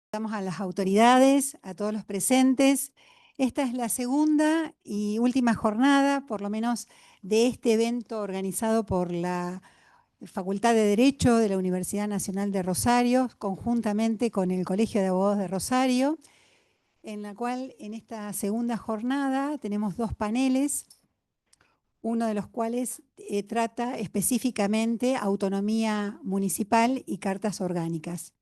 Damos a las autoridades, a todos los presentes. Esta es la segunda y última jornada, por lo menos, de este evento organizado por la Facultad de Derecho de la Universidad Nacional de Rosario, conjuntamente con el Colegio de Abogados de Rosario, en la cual en esta segunda jornada tenemos dos paneles, uno de los cuales trata específicamente autonomía municipal y cartas orgánicas.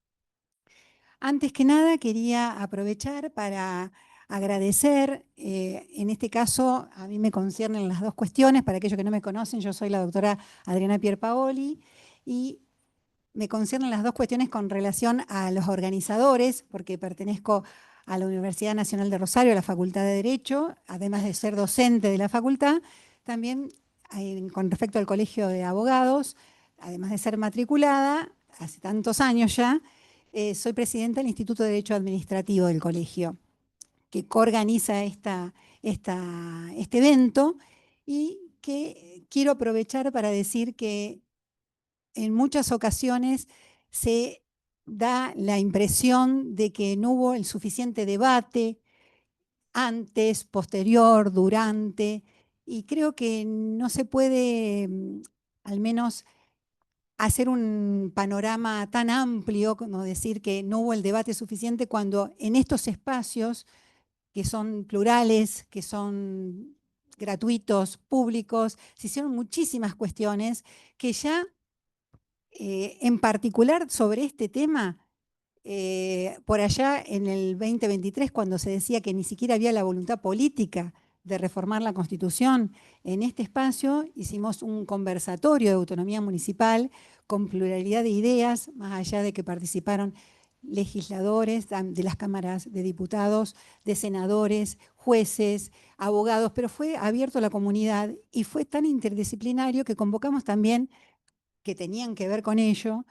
Antes que nada, quería aprovechar para agradecer, en este caso, a mí me conciernen las dos cuestiones, para aquellos que no me conocen, yo soy la doctora Adriana Pierpaoli, y me conciernen las dos cuestiones con relación a los organizadores, porque pertenezco a la Universidad Nacional de Rosario, a la Facultad de Derecho, además de ser docente de la facultad, también con respecto al Colegio de Abogados, además de ser matriculada, hace tantos años ya, soy presidenta del Instituto de Derecho Administrativo del colegio, que coorganiza este evento y que quiero aprovechar para decir que en muchas ocasiones se da la impresión de que no hubo el suficiente debate antes, posterior, durante, y creo que no se puede, al menos, hacer un panorama tan amplio como decir que no hubo el debate suficiente cuando en estos espacios que son plurales, que son gratuitos, públicos, se hicieron muchísimas cuestiones que ya en particular sobre este tema, por allá en el 2023, cuando se decía que ni siquiera había la voluntad política de reformar la Constitución, en este espacio hicimos un conversatorio de autonomía municipal con pluralidad de ideas, más allá de que participaron legisladores de las cámaras de diputados, de senadores, jueces, abogados, pero fue abierto a la comunidad y fue tan interdisciplinario que convocamos también, que tenían que ver con ello,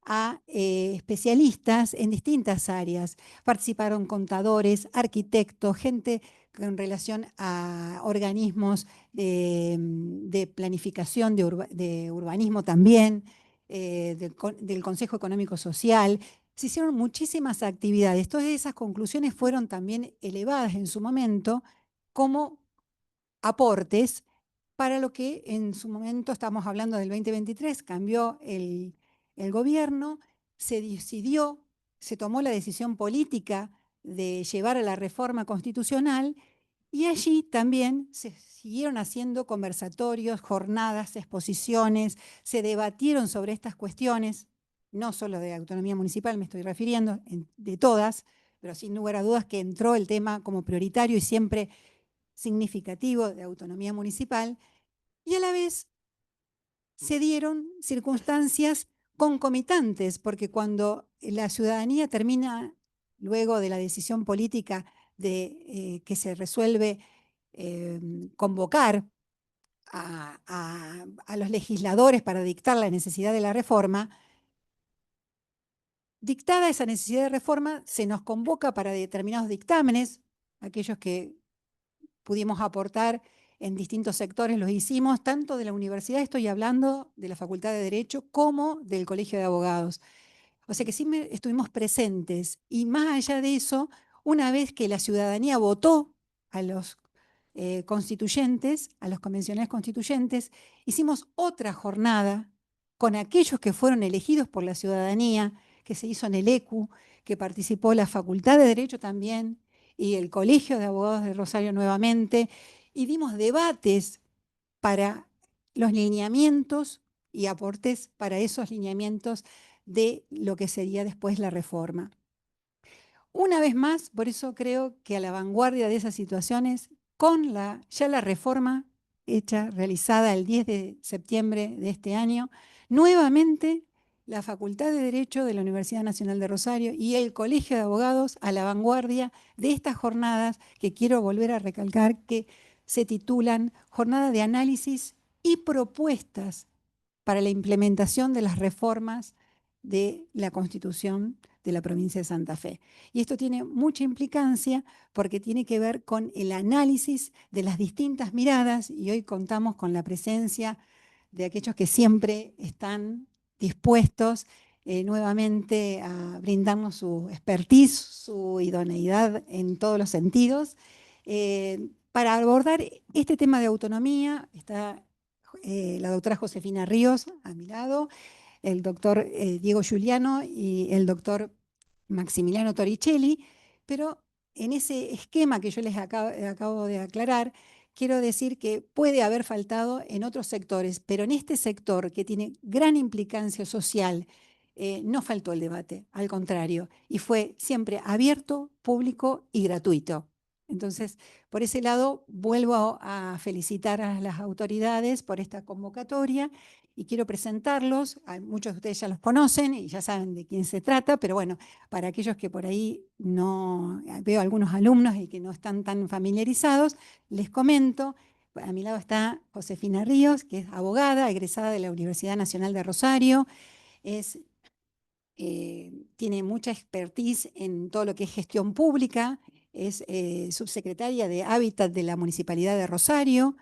a especialistas en distintas áreas. Participaron contadores, arquitectos, gente con relación a organismos de planificación, de urbanismo también, del Consejo Económico Social. Se hicieron muchísimas actividades. Todas esas conclusiones fueron también elevadas en su momento como aportes para lo que en su momento, estamos hablando del 2023, cambió el gobierno, se decidió, se tomó la decisión política de llevar a la reforma constitucional y allí también se siguieron haciendo conversatorios, jornadas, exposiciones, se debatieron sobre estas cuestiones, no solo de autonomía municipal me estoy refiriendo, de todas, pero sin lugar a dudas que entró el tema como prioritario y siempre significativo de autonomía municipal, y a la vez se dieron circunstancias concomitantes, porque cuando la ciudadanía termina, luego de la decisión política de que se resuelve convocar a los legisladores para dictar la necesidad de la reforma, dictada esa necesidad de reforma, se nos convoca para determinados dictámenes, aquellos que pudimos aportar en distintos sectores, los hicimos, tanto de la universidad, estoy hablando de la Facultad de Derecho, como del Colegio de Abogados. O sea que sí estuvimos presentes. Y más allá de eso, una vez que la ciudadanía votó a los constituyentes, a los convencionales constituyentes, hicimos otra jornada con aquellos que fueron elegidos por la ciudadanía, que se hizo en el ECU, que participó la Facultad de Derecho también, y el Colegio de Abogados de Rosario nuevamente, y dimos debates para los lineamientos y aportes para esos lineamientos de lo que sería después la reforma. Una vez más, por eso creo que a la vanguardia de esas situaciones, con ya la reforma hecha, realizada el 10 de septiembre de este año, nuevamente la Facultad de Derecho de la Universidad Nacional de Rosario y el Colegio de Abogados a la vanguardia de estas jornadas que quiero volver a recalcar, que se titulan Jornada de Análisis y Propuestas para la implementación de las reformas de la Constitución de la provincia de Santa Fe. Y esto tiene mucha implicancia porque tiene que ver con el análisis de las distintas miradas, y hoy contamos con la presencia de aquellos que siempre están dispuestos nuevamente a brindarnos su expertise, su idoneidad en todos los sentidos. Para abordar este tema de autonomía está la doctora Josefina Ríos a mi lado, el doctor Diego Giuliano y el doctor Maximiliano Torricelli, pero en ese esquema que yo les acabo de aclarar, quiero decir que puede haber faltado en otros sectores, pero en este sector que tiene gran implicancia social, no faltó el debate, al contrario, y fue siempre abierto, público y gratuito. Entonces, por ese lado, vuelvo a felicitar a las autoridades por esta convocatoria y quiero presentarlos. Muchos de ustedes ya los conocen y ya saben de quién se trata, pero bueno, para aquellos que por ahí no, veo algunos alumnos y que no están tan familiarizados, les comento. A mi lado está Josefina Ríos, que es abogada, egresada de la Universidad Nacional de Rosario, es tiene mucha expertise en todo lo que es gestión pública, es subsecretaria de Hábitat de la Municipalidad de Rosario,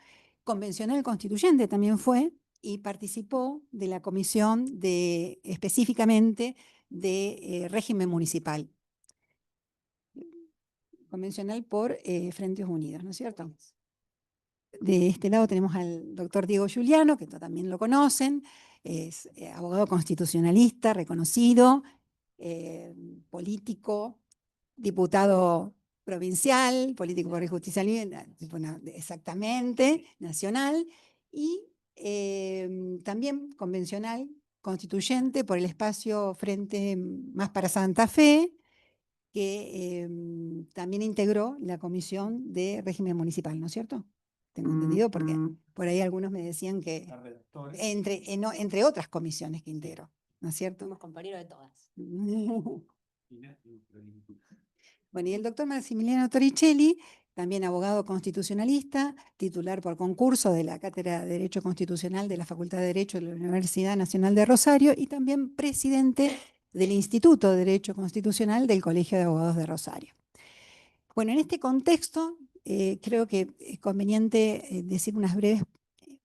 convencional constituyente también fue, y participó de la comisión específicamente de régimen municipal, convencional por Frentes Unidos, ¿no es cierto? De este lado tenemos al doctor Diego Giuliano, que también lo conocen, es abogado constitucionalista reconocido, político, diputado provincial, político por justicia libre, bueno, exactamente, nacional, y también convencional, constituyente por el espacio Frente Más para Santa Fe, que también integró la comisión de régimen municipal, ¿no es cierto? Tengo entendido, porque por ahí algunos me decían que entre otras comisiones que integró, ¿no es cierto? Somos compañeros de todas. Bueno, y el doctor Maximiliano Torricelli, también abogado constitucionalista, titular por concurso de la Cátedra de Derecho Constitucional de la Facultad de Derecho de la Universidad Nacional de Rosario y también presidente del Instituto de Derecho Constitucional del Colegio de Abogados de Rosario. Bueno, en este contexto, creo que es conveniente decir unas breves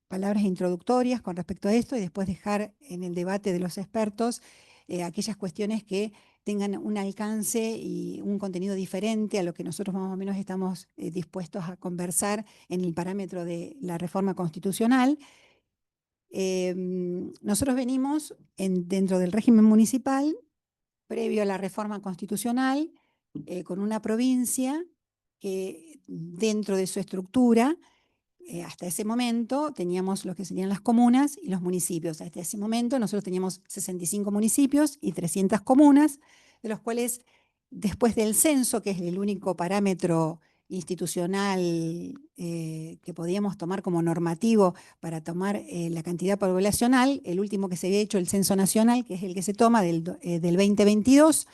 palabras introductorias con respecto a esto y después dejar en el debate de los expertos aquellas cuestiones que tengan un alcance y un contenido diferente a lo que nosotros más o menos estamos dispuestos a conversar en el parámetro de la reforma constitucional. Nosotros venimos dentro del régimen municipal, previo a la reforma constitucional, con una provincia que dentro de su estructura hasta ese momento teníamos lo que serían las comunas y los municipios. Hasta ese momento nosotros teníamos 65 municipios y 300 comunas, de los cuales después del censo, que es el único parámetro institucional que podíamos tomar como normativo para tomar la cantidad poblacional, el último que se había hecho, el censo nacional, que es el que se toma del 2022,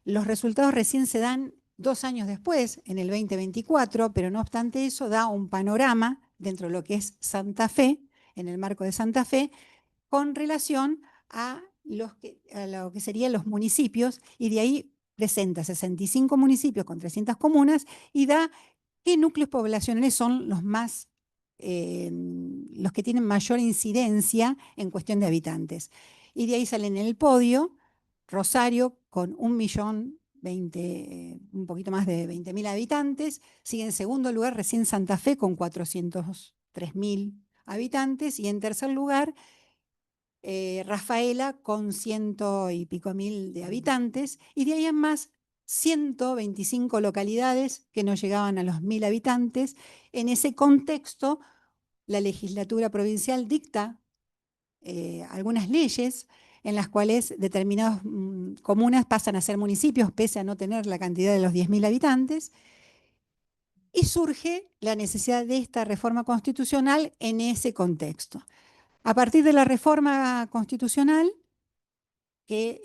los resultados recién se dan 2 años después, en el 2024, pero no obstante eso da un panorama dentro de lo que es Santa Fe, en el marco de Santa Fe, con relación a lo que serían los municipios, y de ahí presenta 65 municipios con 300 comunas y da qué núcleos poblacionales son los que tienen mayor incidencia en cuestión de habitantes. Y de ahí salen en el podio Rosario con 1.020.000, un poquito más de 20.000 habitantes. Sigue en segundo lugar recién Santa Fe con 403.000 habitantes. Y en tercer lugar Rafaela con 100.000 de habitantes. Y de ahí en más 125 localidades que no llegaban a los 1.000 habitantes. En ese contexto, la legislatura provincial dicta algunas leyes en las cuales determinadas comunas pasan a ser municipios pese a no tener la cantidad de los 10.000 habitantes, y surge la necesidad de esta reforma constitucional en ese contexto. A partir de la reforma constitucional, que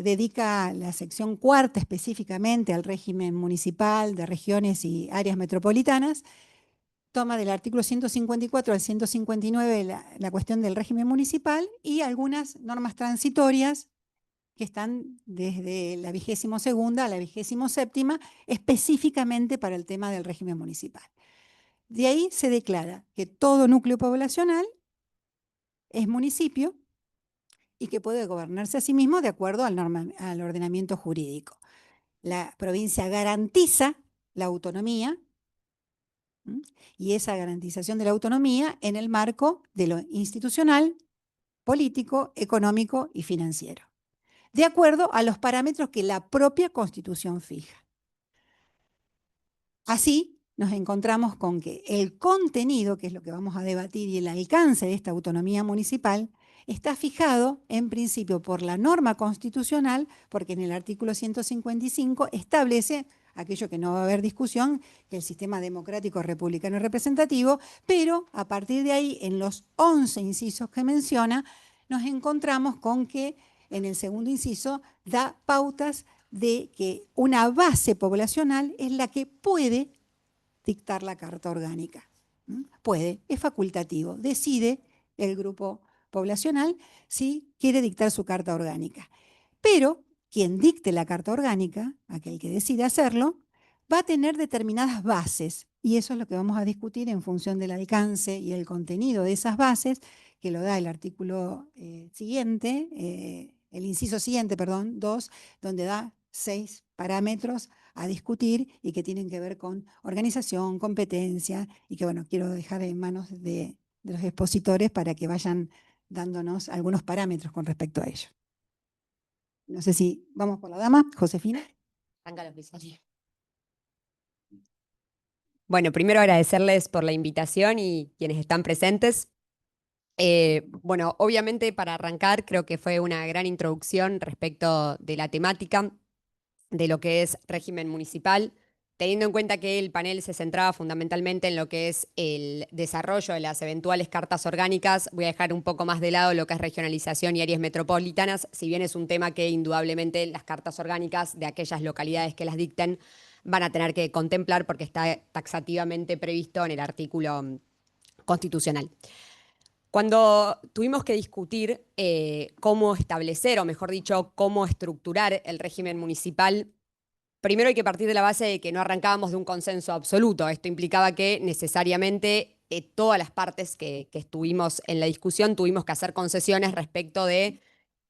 dedica la sección cuarta específicamente al régimen municipal de regiones y áreas metropolitanas, toma del artículo 154 al 159 la cuestión del régimen municipal y algunas normas transitorias que están desde la 22ª a la 27ª, específicamente para el tema del régimen municipal. De ahí se declara que todo núcleo poblacional es municipio y que puede gobernarse a sí mismo de acuerdo al ordenamiento jurídico. La provincia garantiza la autonomía, y esa garantización de la autonomía en el marco de lo institucional, político, económico y financiero, de acuerdo a los parámetros que la propia Constitución fija. Así nos encontramos con que el contenido, que es lo que vamos a debatir, y el alcance de esta autonomía municipal está fijado en principio por la norma constitucional, porque en el artículo 155 establece aquello que no va a haber discusión, que el sistema democrático, republicano y representativo, pero a partir de ahí, en los 11 incisos que menciona, nos encontramos con que en el segundo inciso da pautas de que una base poblacional es la que puede dictar la Carta Orgánica. Puede, es facultativo, decide el grupo poblacional si quiere dictar su Carta Orgánica. Pero quien dicte la Carta Orgánica, aquel que decide hacerlo, va a tener determinadas bases, y eso es lo que vamos a discutir en función del alcance y el contenido de esas bases, que lo da el artículo siguiente, el inciso siguiente, perdón, 2, donde da 6 parámetros a discutir y que tienen que ver con organización, competencia, y que, bueno, quiero dejar en manos de los expositores para que vayan dándonos algunos parámetros con respecto a ello. No sé si vamos por la dama, Josefina. Bueno, primero agradecerles por la invitación y quienes están presentes. Bueno, obviamente para arrancar creo que fue una gran introducción respecto de la temática de lo que es régimen municipal, teniendo en cuenta que el panel se centraba fundamentalmente en lo que es el desarrollo de las eventuales cartas orgánicas. Voy a dejar un poco más de lado lo que es regionalización y áreas metropolitanas, si bien es un tema que indudablemente las cartas orgánicas de aquellas localidades que las dicten van a tener que contemplar porque está taxativamente previsto en el artículo constitucional. Cuando tuvimos que discutir cómo establecer, o mejor dicho, cómo estructurar el régimen municipal, primero hay que partir de la base de que no arrancábamos de un consenso absoluto. Esto implicaba que necesariamente todas las partes que estuvimos en la discusión tuvimos que hacer concesiones respecto de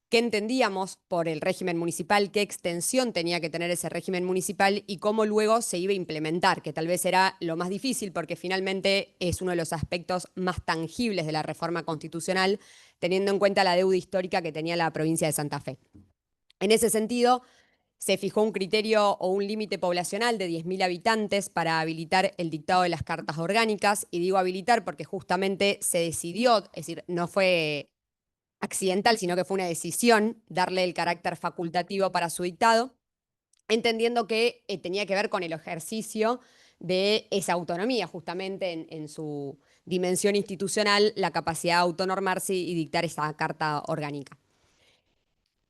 qué entendíamos por el régimen municipal, qué extensión tenía que tener ese régimen municipal y cómo luego se iba a implementar, que tal vez era lo más difícil porque finalmente es uno de los aspectos más tangibles de la reforma constitucional, teniendo en cuenta la deuda histórica que tenía la provincia de Santa Fe. En ese sentido, se fijó un criterio o un límite poblacional de 10.000 habitantes para habilitar el dictado de las cartas orgánicas, y digo habilitar porque justamente se decidió, es decir, no fue accidental, sino que fue una decisión darle el carácter facultativo para su dictado, entendiendo que tenía que ver con el ejercicio de esa autonomía, justamente en su dimensión institucional, la capacidad de autonormarse y dictar esa carta orgánica.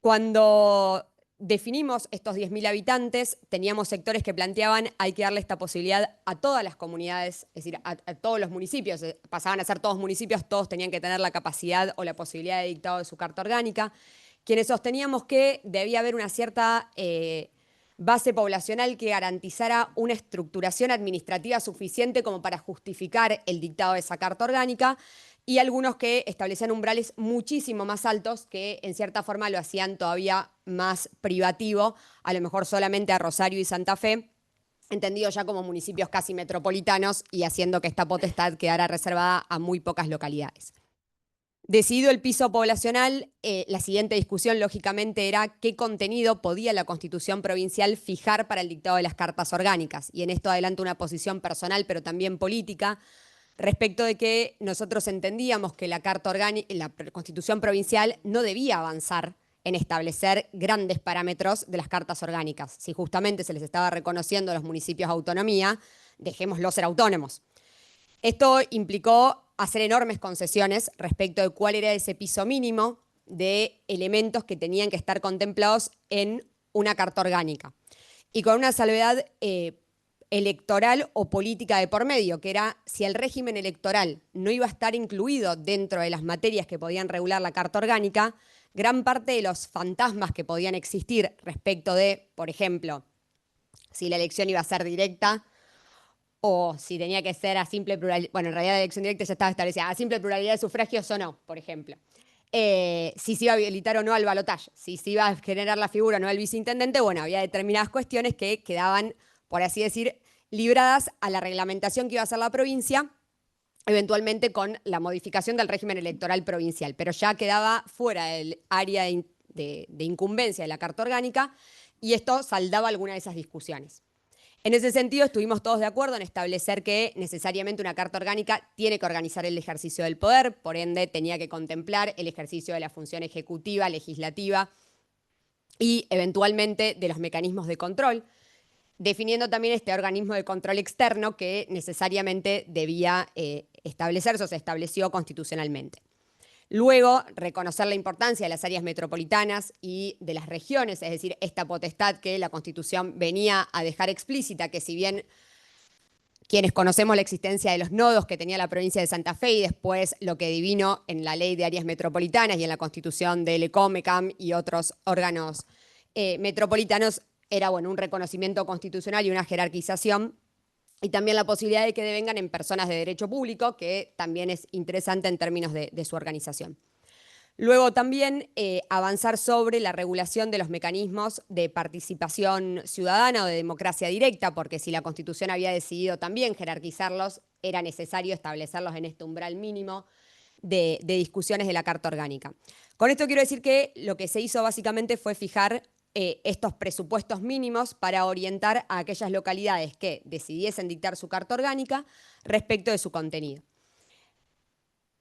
Cuando definimos estos 10.000 habitantes, teníamos sectores que planteaban hay que darle esta posibilidad a todas las comunidades, es decir, a todos los municipios, pasaban a ser todos municipios, todos tenían que tener la capacidad o la posibilidad de dictado de su carta orgánica. Quienes sosteníamos que debía haber una cierta base poblacional que garantizara una estructuración administrativa suficiente como para justificar el dictado de esa carta orgánica, y algunos que establecían umbrales muchísimo más altos que en cierta forma lo hacían todavía más privativo, a lo mejor solamente a Rosario y Santa Fe, entendido ya como municipios casi metropolitanos, y haciendo que esta potestad quedara reservada a muy pocas localidades. Decidido el piso poblacional, la siguiente discusión lógicamente era qué contenido podía la Constitución provincial fijar para el dictado de las cartas orgánicas, y en esto adelanto una posición personal pero también política, respecto de que nosotros entendíamos que la Carta Orgánica, la Constitución provincial no debía avanzar en establecer grandes parámetros de las cartas orgánicas. Si justamente se les estaba reconociendo a los municipios autonomía, dejémoslos ser autónomos. Esto implicó hacer enormes concesiones respecto de cuál era ese piso mínimo de elementos que tenían que estar contemplados en una carta orgánica. Y con una salvedad electoral o política de por medio, que era si el régimen electoral no iba a estar incluido dentro de las materias que podían regular la Carta Orgánica, gran parte de los fantasmas que podían existir respecto de, por ejemplo, si la elección iba a ser directa o si tenía que ser a simple pluralidad, bueno, en realidad la elección directa ya estaba establecida, a simple pluralidad de sufragios o no, por ejemplo. si se iba a habilitar o no al balotaje, si se iba a generar la figura o no del viceintendente, bueno, había determinadas cuestiones que quedaban, por así decir, libradas a la reglamentación que iba a hacer la provincia, eventualmente con la modificación del régimen electoral provincial, pero ya quedaba fuera del área de incumbencia de la Carta Orgánica y esto saldaba alguna de esas discusiones. En ese sentido, estuvimos todos de acuerdo en establecer que necesariamente una carta orgánica tiene que organizar el ejercicio del poder, por ende tenía que contemplar el ejercicio de la función ejecutiva, legislativa y eventualmente de los mecanismos de control, definiendo también este organismo de control externo que necesariamente debía establecerse o se estableció constitucionalmente. Luego, reconocer la importancia de las áreas metropolitanas y de las regiones, es decir, esta potestad que la Constitución venía a dejar explícita, que si bien quienes conocemos la existencia de los nodos que tenía la provincia de Santa Fe y después lo que divino en la ley de áreas metropolitanas y en la Constitución del ECOMECAM y otros órganos metropolitanos, era bueno, un reconocimiento constitucional y una jerarquización, y también la posibilidad de que devengan en personas de derecho público, que también es interesante en términos de su organización. Luego también avanzar sobre la regulación de los mecanismos de participación ciudadana o de democracia directa, porque si la Constitución había decidido también jerarquizarlos, era necesario establecerlos en este umbral mínimo de discusiones de la Carta Orgánica. Con esto quiero decir que lo que se hizo básicamente fue fijar estos presupuestos mínimos para orientar a aquellas localidades que decidiesen dictar su Carta Orgánica respecto de su contenido.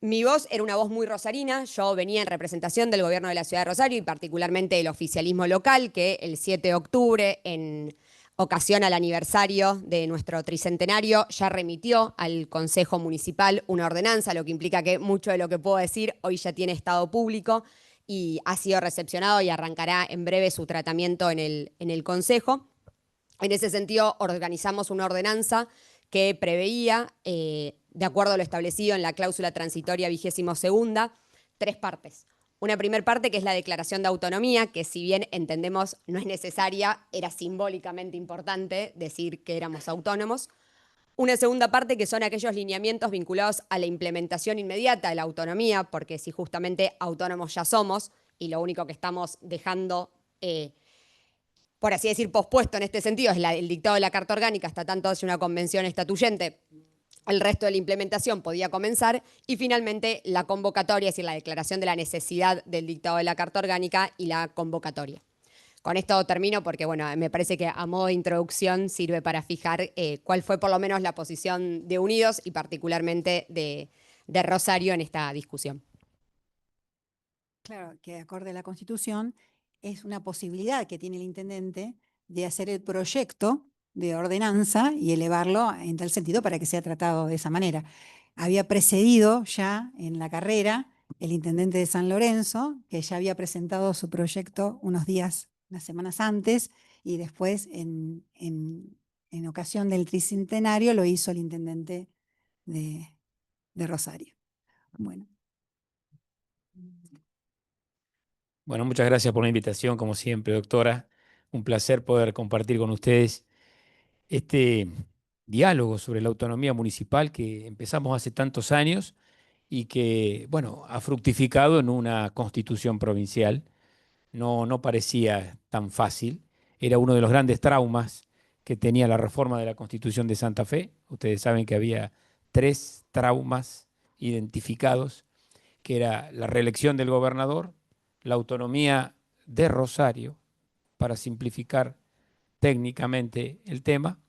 Mi voz era una voz muy rosarina, yo venía en representación del gobierno de la ciudad de Rosario y particularmente del oficialismo local, que el 7 de octubre, en ocasión al aniversario de nuestro tricentenario, ya remitió al Consejo Municipal una ordenanza, lo que implica que mucho de lo que puedo decir hoy ya tiene estado público y ha sido recepcionado y arrancará en breve su tratamiento en el Consejo. En ese sentido, organizamos una ordenanza que preveía, de acuerdo a lo establecido en la cláusula transitoria 22ª, 3 partes. Una primera parte que es la declaración de autonomía, que si bien entendemos no es necesaria, era simbólicamente importante decir que éramos autónomos. Una segunda parte que son aquellos lineamientos vinculados a la implementación inmediata de la autonomía, porque si justamente autónomos ya somos y lo único que estamos dejando por así decir, pospuesto en este sentido, es el dictado de la Carta Orgánica, hasta tanto hace una convención estatuyente, el resto de la implementación podía comenzar, y finalmente la convocatoria, es decir, la declaración de la necesidad del dictado de la Carta Orgánica y la convocatoria. Con esto termino porque, bueno, me parece que a modo de introducción sirve para fijar cuál fue por lo menos la posición de Unidos y particularmente de Rosario en esta discusión. Claro, que acorde a la Constitución es una posibilidad que tiene el intendente de hacer el proyecto de ordenanza y elevarlo en tal sentido para que sea tratado de esa manera. Había precedido ya en la carrera el intendente de San Lorenzo, que ya había presentado su proyecto unas semanas antes, y después en ocasión del tricentenario lo hizo el intendente de Rosario. Bueno. Bueno, muchas gracias por la invitación, como siempre, doctora. Un placer poder compartir con ustedes este diálogo sobre la autonomía municipal que empezamos hace tantos años y que, bueno, ha fructificado en una constitución provincial. No parecía tan fácil. Era uno de los grandes traumas que tenía la reforma de la Constitución de Santa Fe. Ustedes saben que había 3 traumas identificados, que era la reelección del gobernador, la autonomía de Rosario, para simplificar técnicamente el tema,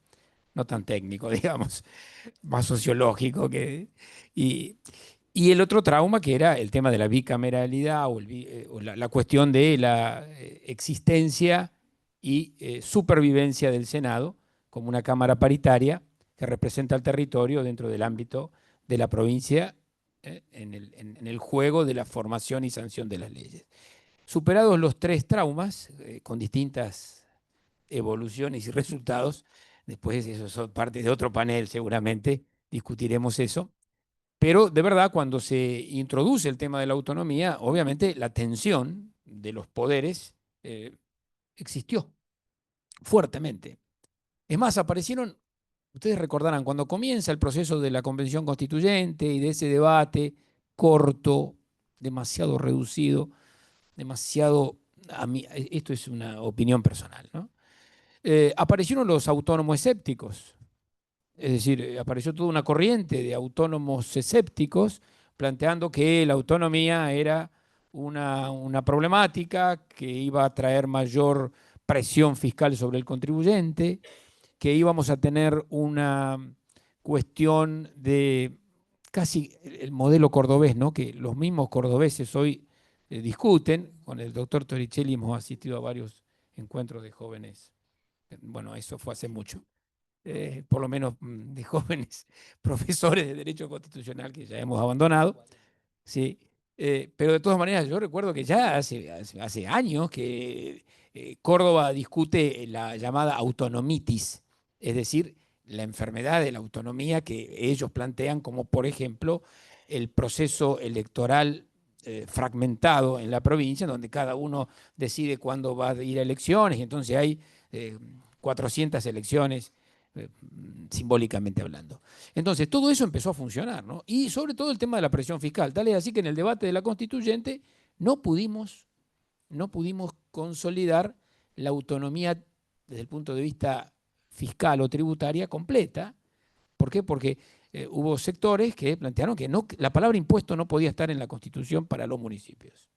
no tan técnico, digamos, más sociológico, y, y el otro trauma que era el tema de la bicameralidad o la cuestión de la existencia y supervivencia del Senado como una cámara paritaria que representa al territorio dentro del ámbito de la provincia en el juego de la formación y sanción de las leyes. Superados los 3 traumas, con distintas evoluciones y resultados, después eso son parte de otro panel seguramente, discutiremos eso, pero de verdad cuando se introduce el tema de la autonomía, obviamente la tensión de los poderes existió fuertemente. Es más, aparecieron, ustedes recordarán, cuando comienza el proceso de la Convención Constituyente y de ese debate corto, demasiado reducido, demasiado, esto es una opinión personal, ¿no? Aparecieron los autónomos escépticos, es decir, apareció toda una corriente de autónomos escépticos planteando que la autonomía era una problemática que iba a traer mayor presión fiscal sobre el contribuyente, que íbamos a tener una cuestión de casi el modelo cordobés, ¿no? Que los mismos cordobeses hoy discuten. Con el doctor Torricelli hemos asistido a varios encuentros de jóvenes. Bueno, eso fue hace mucho. Por lo menos de jóvenes profesores de Derecho Constitucional que ya hemos abandonado. Sí. Pero de todas maneras, yo recuerdo que ya hace años que Córdoba discute la llamada autonomitis, es decir, la enfermedad de la autonomía que ellos plantean como, por ejemplo, el proceso electoral fragmentado en la provincia, donde cada uno decide cuándo va a ir a elecciones, y entonces hay 400 elecciones, simbólicamente hablando. Entonces, todo eso empezó a funcionar, ¿no? Y sobre todo el tema de la presión fiscal. Tal es así que en el debate de la constituyente no pudimos consolidar la autonomía desde el punto de vista fiscal o tributaria completa. ¿Por qué? Porque hubo sectores que plantearon que la palabra impuesto no podía estar en la Constitución para los municipios.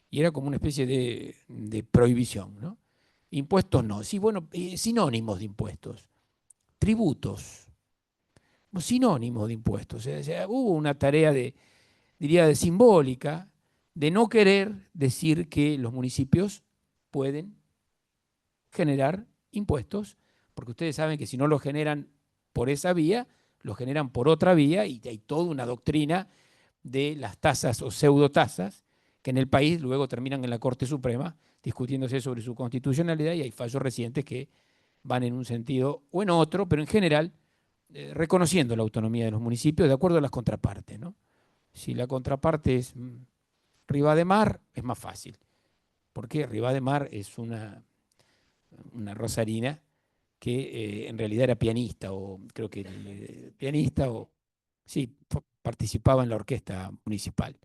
Y era como una especie de prohibición, ¿no? Impuestos no. Sí, bueno, sinónimos de impuestos. Tributos, sinónimos de impuestos. O sea, hubo una tarea diría, simbólica de no querer decir que los municipios pueden generar impuestos, porque ustedes saben que si no los generan por esa vía, los generan por otra vía y hay toda una doctrina de las tasas o pseudotasas que en el país luego terminan en la Corte Suprema discutiéndose sobre su constitucionalidad y hay fallos recientes que van en un sentido o en otro, pero en general reconociendo la autonomía de los municipios de acuerdo a las contrapartes, ¿no? Si la contraparte es Rivademar, es más fácil. Porque Rivademar es una rosarina que en realidad era pianista, o creo que pianista, o sí, participaba en la orquesta municipal.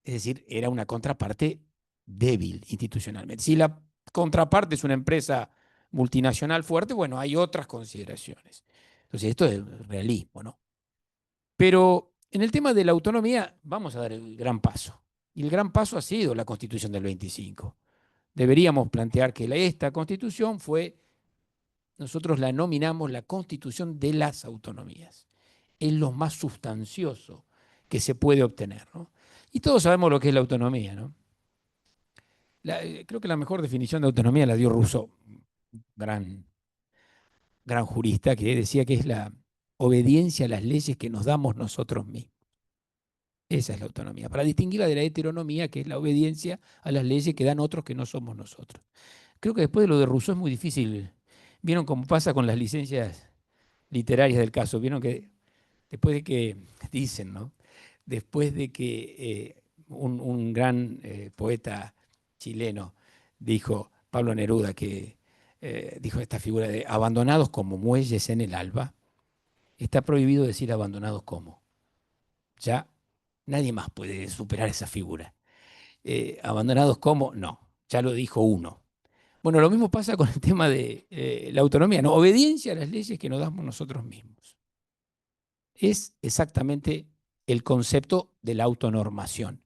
Es decir, era una contraparte débil institucionalmente. Si la contraparte es una empresa multinacional fuerte, bueno, hay otras consideraciones. Entonces, esto es realismo, ¿no? Pero en el tema de la autonomía vamos a dar el gran paso. Y el gran paso ha sido la Constitución del 25. Deberíamos plantear que esta Constitución nosotros la nominamos la Constitución de las autonomías. Es lo más sustancioso que se puede obtener, ¿no? Y todos sabemos lo que es la autonomía, ¿no? Creo que la mejor definición de autonomía la dio Rousseau, gran jurista, que decía que es la obediencia a las leyes que nos damos nosotros mismos. Esa es la autonomía, para distinguirla de la heteronomía, que es la obediencia a las leyes que dan otros que no somos nosotros. Creo que después de lo de Rousseau es muy difícil. ¿Vieron cómo pasa con las licencias literarias del caso? ¿Vieron que después de que, dicen, ¿no? Después de que un gran poeta chileno dijo, Pablo Neruda, que dijo esta figura de abandonados como muelles en el alba, está prohibido decir abandonados como. Ya nadie más puede superar esa figura. Abandonados como, no, ya lo dijo uno. Bueno, lo mismo pasa con el tema de la autonomía, ¿no? Obediencia a las leyes que nos damos nosotros mismos. Es exactamente el concepto de la autonormación.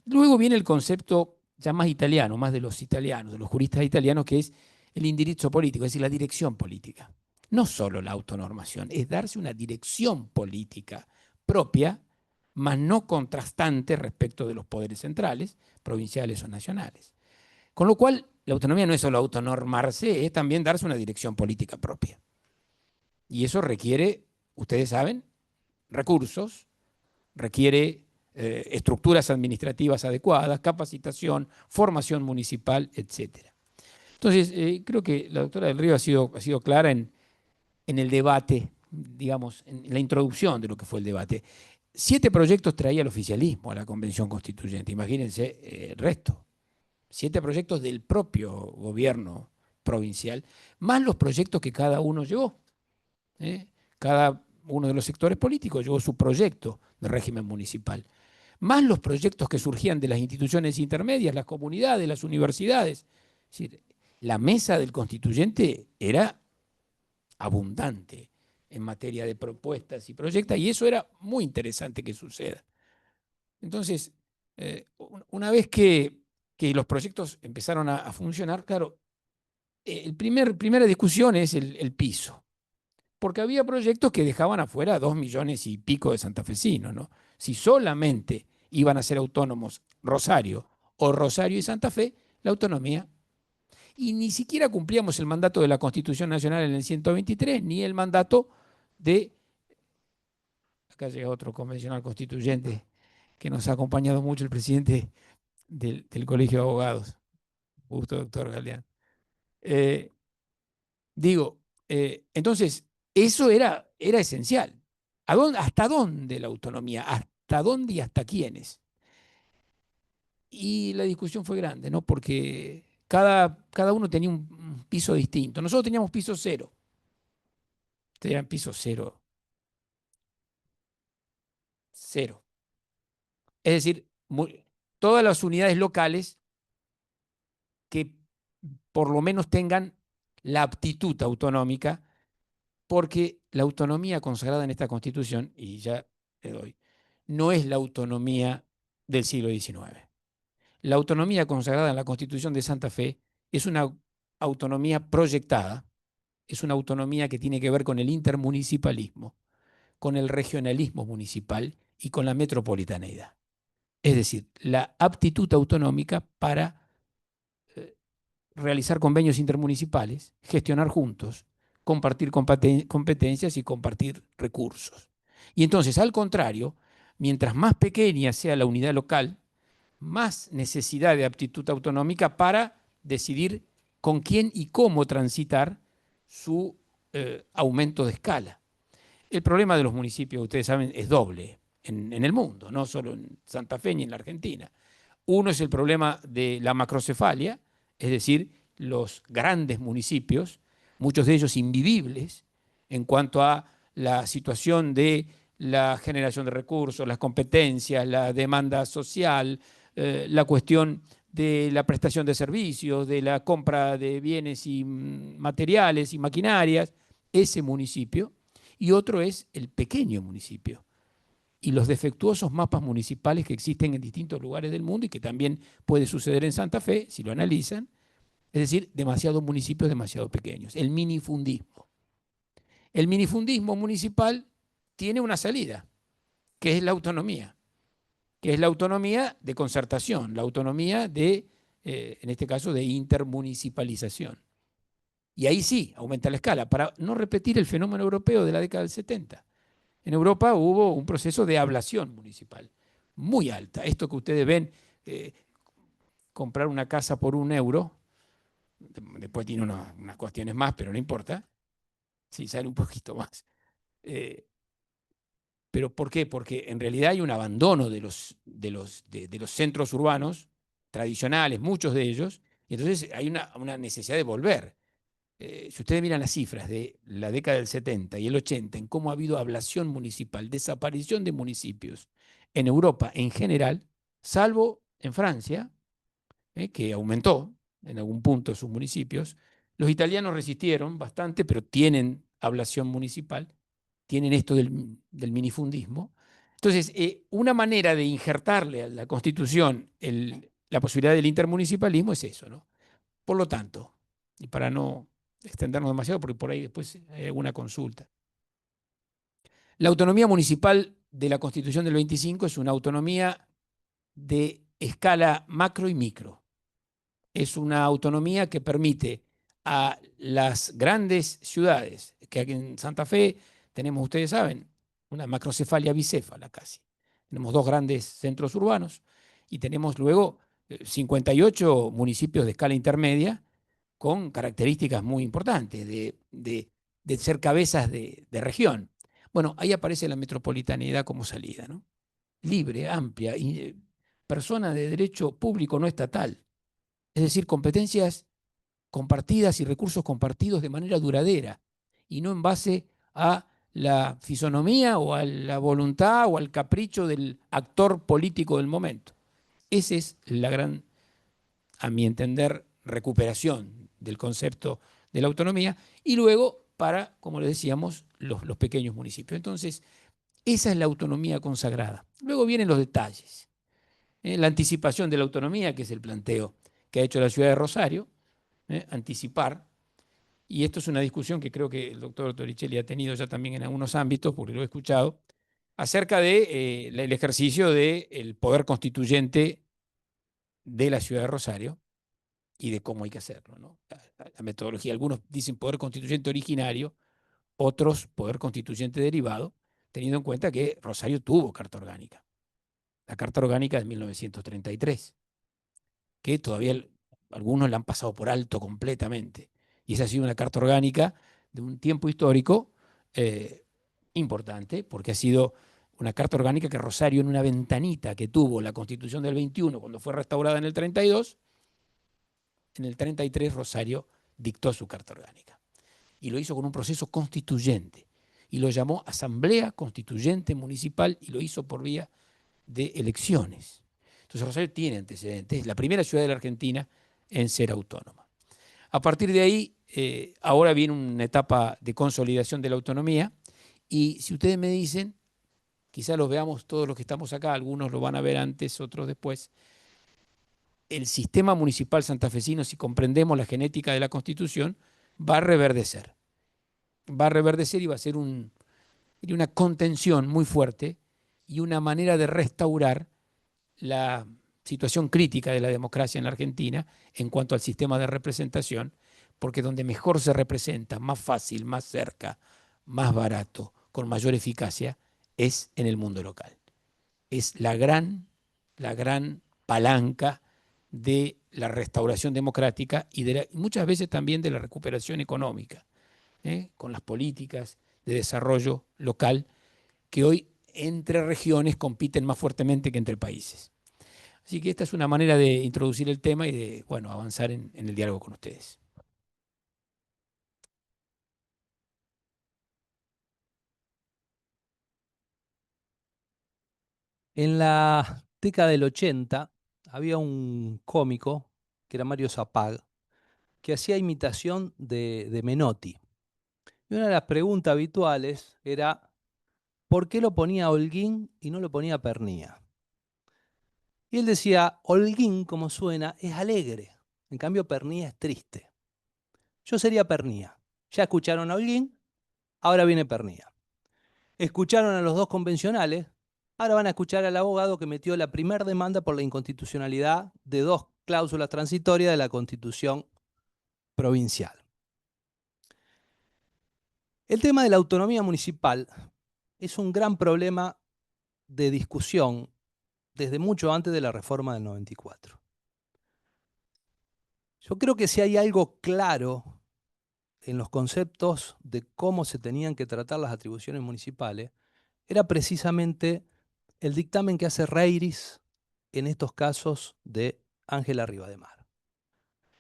Luego viene el concepto ya más italiano, más de los italianos, de los juristas italianos, que es el indirizzo político, es decir, la dirección política. No solo la autonormación, es darse una dirección política propia, mas no contrastante respecto de los poderes centrales, provinciales o nacionales. Con lo cual, la autonomía no es solo autonormarse, es también darse una dirección política propia. Y eso requiere, ustedes saben, recursos, requiere estructuras administrativas adecuadas, capacitación, formación municipal, etc. Entonces, creo que la doctora del Río ha sido clara en el debate, digamos, en la introducción de lo que fue el debate. 7 proyectos traía el oficialismo a la Convención Constituyente, imagínense el resto. 7 proyectos del propio gobierno provincial, más los proyectos que cada uno llevó. Cada uno de los sectores políticos llevó su proyecto de régimen municipal. más los proyectos que surgían de las instituciones intermedias, las comunidades, las universidades. Es decir, la mesa del constituyente era abundante en materia de propuestas y proyectos, y eso era muy interesante que suceda. Entonces, una vez que los proyectos empezaron a funcionar, claro, primera discusión es el piso, porque había proyectos que dejaban afuera 2 millones y pico de santafesinos, ¿no? Si solamente iban a ser autónomos Rosario o Rosario y Santa Fe, la autonomía. Y ni siquiera cumplíamos el mandato de la Constitución Nacional en el 123, ni el mandato de, acá llega otro convencional constituyente que nos ha acompañado mucho, el presidente del Colegio de Abogados, justo doctor Galeán. Entonces, eso era esencial. ¿Hasta dónde la autonomía? ¿Hasta dónde y hasta quiénes? Y la discusión fue grande, ¿no? Porque cada uno tenía un piso distinto. Nosotros teníamos piso cero. Tenían piso cero. Cero. Es decir, todas las unidades locales que por lo menos tengan la aptitud autonómica, porque la autonomía consagrada en esta Constitución, y ya le doy, no es la autonomía del siglo XIX. La autonomía consagrada en la Constitución de Santa Fe es una autonomía proyectada, es una autonomía que tiene que ver con el intermunicipalismo, con el regionalismo municipal y con la metropolitaneidad. Es decir, la aptitud autonómica para realizar convenios intermunicipales, gestionar juntos, compartir competencias y compartir recursos. Y entonces, al contrario, mientras más pequeña sea la unidad local, más necesidad de aptitud autonómica para decidir con quién y cómo transitar su aumento de escala. El problema de los municipios, ustedes saben, es doble en el mundo, no solo en Santa Fe ni en la Argentina. Uno es el problema de la macrocefalia, es decir, los grandes municipios, muchos de ellos invivibles en cuanto a la situación de la generación de recursos, las competencias, la demanda social, la cuestión de la prestación de servicios, de la compra de bienes y materiales y maquinarias, ese municipio, y otro es el pequeño municipio y los defectuosos mapas municipales que existen en distintos lugares del mundo y que también puede suceder en Santa Fe, si lo analizan, es decir, demasiados municipios demasiado pequeños, el minifundismo. El minifundismo municipal tiene una salida, que es la autonomía, de concertación, la autonomía de, en este caso, de intermunicipalización. Y ahí sí, aumenta la escala, para no repetir el fenómeno europeo de la década del 70. En Europa hubo un proceso de ablación municipal muy alta. Esto que ustedes ven, comprar una casa por €1, después tiene unas cuestiones más, pero no importa, sí, sale un poquito más. ¿Pero por qué? Porque en realidad hay un abandono de los centros urbanos tradicionales, muchos de ellos, y entonces hay una necesidad de volver. Si ustedes miran las cifras de la década del 70 y el 80, en cómo ha habido ablación municipal, desaparición de municipios en Europa en general, salvo en Francia, que aumentó en algún punto sus municipios, los italianos resistieron bastante, pero tienen ablación municipal, tienen esto del minifundismo. Entonces, una manera de injertarle a la Constitución la posibilidad del intermunicipalismo es eso, ¿no? Por lo tanto, y para no extendernos demasiado, porque por ahí después hay alguna consulta. La autonomía municipal de la Constitución del 25 es una autonomía de escala macro y micro. Es una autonomía que permite a las grandes ciudades, que aquí en Santa Fe tenemos, ustedes saben, una macrocefalia bicéfala casi. Tenemos 2 grandes centros urbanos y tenemos luego 58 municipios de escala intermedia con características muy importantes de ser cabezas de región. Bueno, ahí aparece la metropolitaneidad como salida, ¿no? Libre, amplia, y persona de derecho público no estatal. Es decir, competencias compartidas y recursos compartidos de manera duradera y no en base a la fisonomía o a la voluntad o al capricho del actor político del momento. Esa es la gran, a mi entender, recuperación del concepto de la autonomía y luego para, como le decíamos, los pequeños municipios. Entonces, esa es la autonomía consagrada. Luego vienen los detalles. La anticipación de la autonomía, que es el planteo que ha hecho la ciudad de Rosario, anticipar, y esto es una discusión que creo que el doctor Torricelli ha tenido ya también en algunos ámbitos, porque lo he escuchado, acerca del ejercicio del poder constituyente de la ciudad de Rosario y de cómo hay que hacerlo, ¿no? La metodología, algunos dicen poder constituyente originario, otros poder constituyente derivado, teniendo en cuenta que Rosario tuvo carta orgánica, la carta orgánica de 1933, que todavía algunos la han pasado por alto completamente. Y esa ha sido una carta orgánica de un tiempo histórico importante, porque ha sido una carta orgánica que Rosario, en una ventanita que tuvo la Constitución del 21, cuando fue restaurada en el 32, en el 33 Rosario dictó su carta orgánica. Y lo hizo con un proceso constituyente. Y lo llamó Asamblea Constituyente Municipal y lo hizo por vía de elecciones. Entonces Rosario tiene antecedentes, es la primera ciudad de la Argentina en ser autónoma. A partir de ahí, ahora viene una etapa de consolidación de la autonomía y si ustedes me dicen, quizá los veamos todos los que estamos acá, algunos lo van a ver antes, otros después, el sistema municipal santafesino, si comprendemos la genética de la Constitución, va a reverdecer. Va a reverdecer y va a ser una contención muy fuerte y una manera de restaurar la situación crítica de la democracia en la Argentina en cuanto al sistema de representación, porque donde mejor se representa, más fácil, más cerca, más barato, con mayor eficacia, es en el mundo local. Es la gran palanca de la restauración democrática y muchas veces también de la recuperación económica, con las políticas de desarrollo local que hoy entre regiones compiten más fuertemente que entre países. Así que esta es una manera de introducir el tema y de, bueno, avanzar en el diálogo con ustedes. En la década del 80 había un cómico, que era Mario Zapag, que hacía imitación de Menotti. Y una de las preguntas habituales era, ¿por qué lo ponía Holguín y no lo ponía Pernía? Y él decía, Holguín, como suena, es alegre, en cambio Pernía es triste. Yo sería Pernía. Ya escucharon a Holguín, ahora viene Pernía. Escucharon a los dos convencionales, ahora van a escuchar al abogado que metió la primera demanda por la inconstitucionalidad de dos cláusulas transitorias de la Constitución provincial. El tema de la autonomía municipal es un gran problema de discusión desde mucho antes de la reforma del 94. Yo creo que si hay algo claro en los conceptos de cómo se tenían que tratar las atribuciones municipales, era precisamente el dictamen que hace Reiris en estos casos de Ángela Rivademar,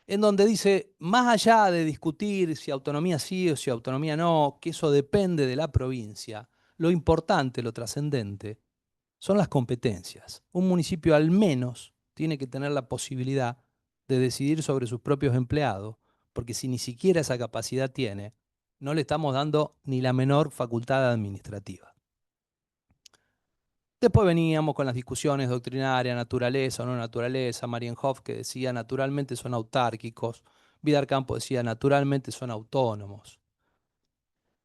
en donde dice, más allá de discutir si autonomía sí o si autonomía no, que eso depende de la provincia, lo importante, lo trascendente, son las competencias. Un municipio al menos tiene que tener la posibilidad de decidir sobre sus propios empleados, porque si ni siquiera esa capacidad tiene, no le estamos dando ni la menor facultad administrativa. Después veníamos con las discusiones doctrinarias, naturaleza o no naturaleza, Marienhoff que decía naturalmente son autárquicos, Vidar Campo decía naturalmente son autónomos.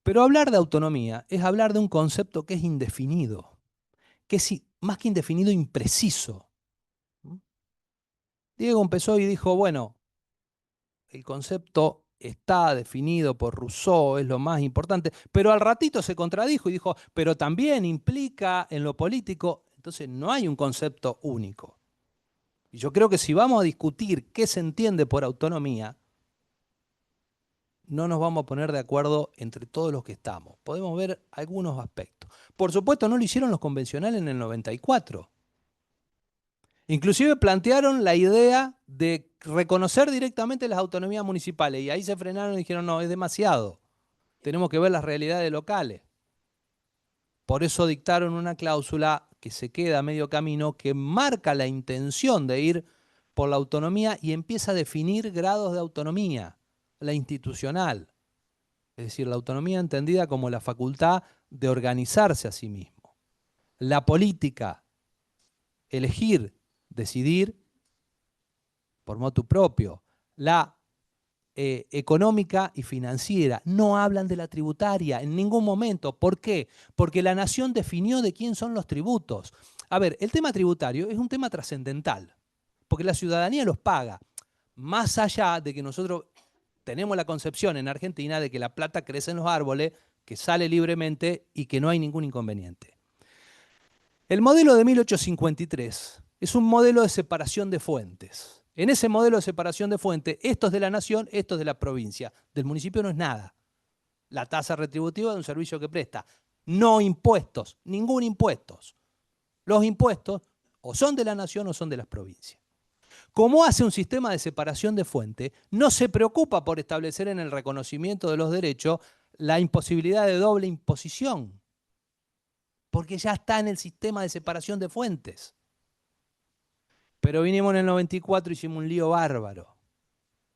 Pero hablar de autonomía es hablar de un concepto que es indefinido, que es más que indefinido, impreciso. Diego empezó y dijo, bueno, el concepto está definido por Rousseau, es lo más importante, pero al ratito se contradijo y dijo, pero también implica en lo político, entonces no hay un concepto único. Y yo creo que si vamos a discutir qué se entiende por autonomía, no nos vamos a poner de acuerdo entre todos los que estamos. Podemos ver algunos aspectos. Por supuesto, no lo hicieron los convencionales en el 94. Inclusive plantearon la idea de reconocer directamente las autonomías municipales y ahí se frenaron y dijeron, no, es demasiado. Tenemos que ver las realidades locales. Por eso dictaron una cláusula que se queda a medio camino, que marca la intención de ir por la autonomía y empieza a definir grados de autonomía, la institucional. Es decir, la autonomía entendida como la facultad de organizarse a sí mismo. La política, elegir, decidir por motu propio. La económica y financiera. No hablan de la tributaria en ningún momento. ¿Por qué? Porque la nación definió de quién son los tributos. A ver, el tema tributario es un tema trascendental, porque la ciudadanía los paga. Más allá de que nosotros tenemos la concepción en Argentina de que la plata crece en los árboles, que sale libremente y que no hay ningún inconveniente. El modelo de 1853 es un modelo de separación de fuentes. En ese modelo de separación de fuentes, esto es de la nación, esto es de la provincia. Del municipio no es nada. La tasa retributiva de un servicio que presta. No impuestos, ningún impuestos. Los impuestos o son de la nación o son de las provincias. Como hace un sistema de separación de fuente, no se preocupa por establecer en el reconocimiento de los derechos la imposibilidad de doble imposición, porque ya está en el sistema de separación de fuentes. Pero vinimos en el 94 y hicimos un lío bárbaro.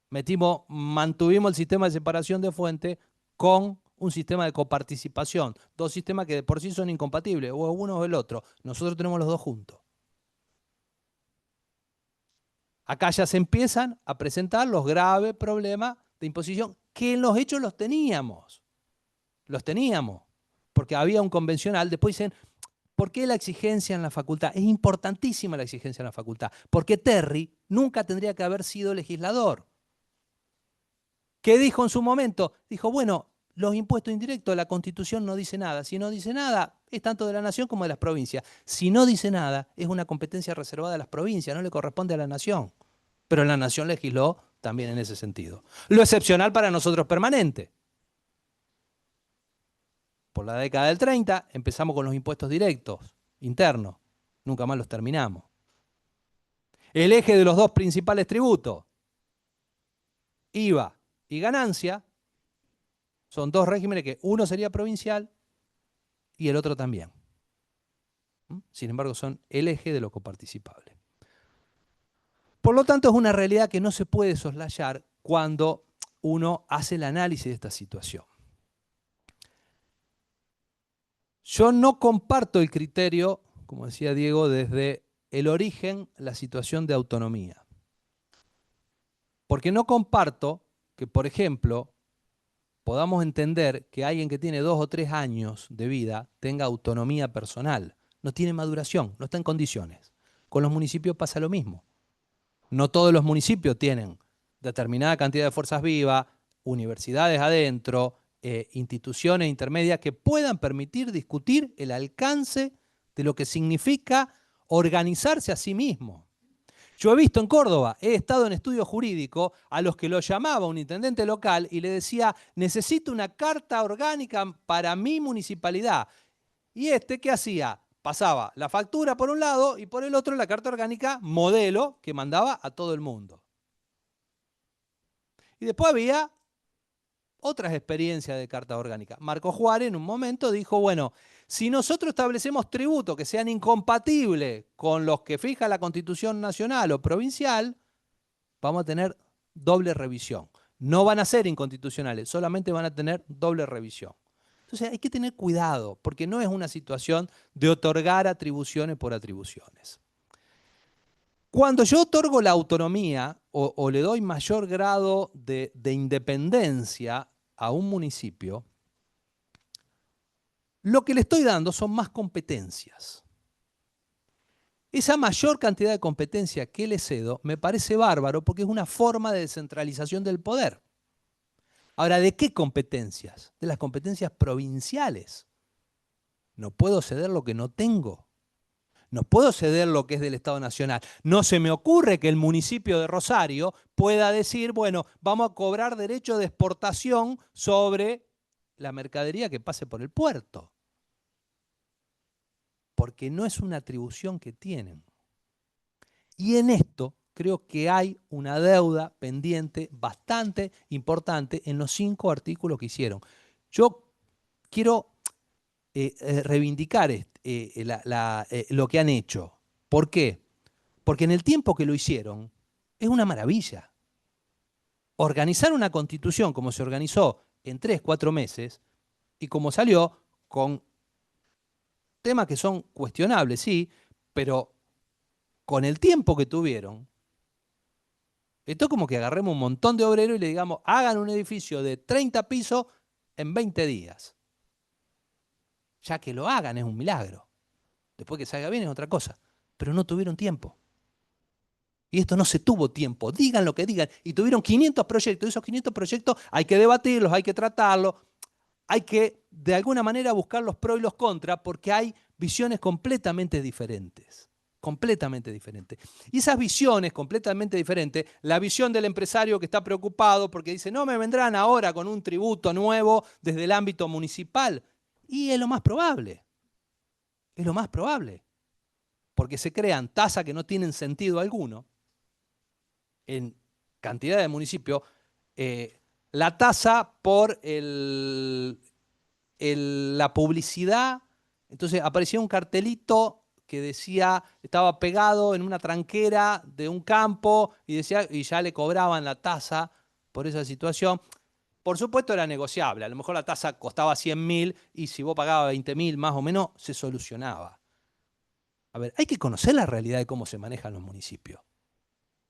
Mantuvimos el sistema de separación de fuentes con un sistema de coparticipación. Dos sistemas que de por sí son incompatibles, o uno o el otro. Nosotros tenemos los dos juntos. Acá ya se empiezan a presentar los graves problemas de imposición que en los hechos los teníamos. Los teníamos, porque había un convencional. Después dicen, ¿por qué la exigencia en la facultad? Es importantísima la exigencia en la facultad, porque Terry nunca tendría que haber sido legislador. ¿Qué dijo en su momento? Dijo, bueno, los impuestos indirectos, la Constitución no dice nada. Si no dice nada, es tanto de la nación como de las provincias. Si no dice nada, es una competencia reservada a las provincias, no le corresponde a la nación. Pero la nación legisló también en ese sentido. Lo excepcional para nosotros es permanente. Por la década del 30 empezamos con los impuestos directos, internos. Nunca más los terminamos. El eje de los dos principales tributos, IVA y ganancia, son dos regímenes que uno sería provincial y el otro también. Sin embargo, son el eje de lo coparticipable. Por lo tanto, es una realidad que no se puede soslayar cuando uno hace el análisis de esta situación. Yo no comparto el criterio, como decía Diego, desde el origen, la situación de autonomía. Porque no comparto que, por ejemplo, podamos entender que alguien que tiene 2 o 3 años de vida tenga autonomía personal. No tiene maduración, no está en condiciones. Con los municipios pasa lo mismo. No todos los municipios tienen determinada cantidad de fuerzas vivas, universidades adentro, instituciones intermedias que puedan permitir discutir el alcance de lo que significa organizarse a sí mismo. Yo he visto en Córdoba, he estado en estudio jurídico, a los que lo llamaba un intendente local y le decía, necesito una carta orgánica para mi municipalidad. ¿Y qué hacía? Pasaba la factura por un lado y por el otro la carta orgánica modelo que mandaba a todo el mundo. Y después había otras experiencias de carta orgánica. Marco Juárez en un momento dijo, bueno, si nosotros establecemos tributos que sean incompatibles con los que fija la Constitución nacional o provincial, vamos a tener doble revisión. No van a ser inconstitucionales, solamente van a tener doble revisión. Entonces hay que tener cuidado, porque no es una situación de otorgar atribuciones por atribuciones. Cuando yo otorgo la autonomía o le doy mayor grado de independencia a un municipio, lo que le estoy dando son más competencias. Esa mayor cantidad de competencia que le cedo me parece bárbaro porque es una forma de descentralización del poder. Ahora, ¿de qué competencias? De las competencias provinciales. No puedo ceder lo que no tengo. No puedo ceder lo que es del Estado Nacional. No se me ocurre que el municipio de Rosario pueda decir, bueno, vamos a cobrar derecho de exportación sobre la mercadería que pase por el puerto. Porque no es una atribución que tienen. Y en esto creo que hay una deuda pendiente bastante importante en los 5 artículos que hicieron. Yo quiero reivindicar lo que han hecho. ¿Por qué? Porque en el tiempo que lo hicieron, es una maravilla. Organizar una constitución como se organizó en 3, 4 meses, y como salió, con temas que son cuestionables, sí, pero con el tiempo que tuvieron, esto es como que agarremos un montón de obreros y le digamos, hagan un edificio de 30 pisos en 20 días. Ya que lo hagan es un milagro. Después que salga bien es otra cosa. Pero no tuvieron tiempo. Y esto no se tuvo tiempo. Digan lo que digan. Y tuvieron 500 proyectos. Esos 500 proyectos hay que debatirlos, hay que tratarlos. Hay que, de alguna manera, buscar los pros y los contras, porque hay visiones completamente diferentes. Completamente diferentes. Y esas visiones completamente diferentes, la visión del empresario que está preocupado porque dice, no me vendrán ahora con un tributo nuevo desde el ámbito municipal. Y es lo más probable. Es lo más probable. Porque se crean tasas que no tienen sentido alguno en cantidad de municipios. La tasa por la publicidad. Entonces aparecía un cartelito que decía, estaba pegado en una tranquera de un campo y decía, y ya le cobraban la tasa por esa situación. Por supuesto era negociable, a lo mejor la tasa costaba 100.000 y si vos pagabas 20.000 más o menos se solucionaba. A ver, hay que conocer la realidad de cómo se manejan los municipios.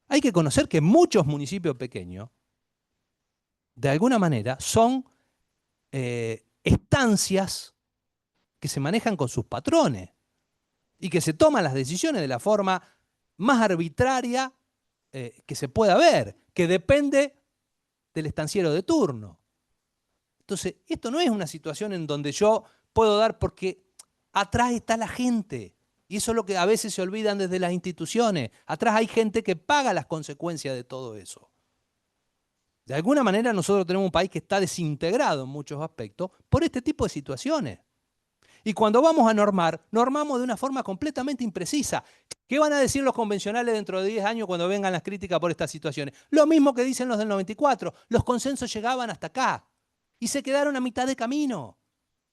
Hay que conocer que muchos municipios pequeños, de alguna manera, son estancias que se manejan con sus patrones y que se toman las decisiones de la forma más arbitraria que se pueda ver, que depende del estanciero de turno. Entonces, esto no es una situación en donde yo puedo dar porque atrás está la gente. Y eso es lo que a veces se olvidan desde las instituciones. Atrás hay gente que paga las consecuencias de todo eso. De alguna manera nosotros tenemos un país que está desintegrado en muchos aspectos por este tipo de situaciones. Y cuando vamos a normar, normamos de una forma completamente imprecisa. ¿Qué van a decir los convencionales dentro de 10 años cuando vengan las críticas por estas situaciones? Lo mismo que dicen los del 94. Los consensos llegaban hasta acá y se quedaron a mitad de camino.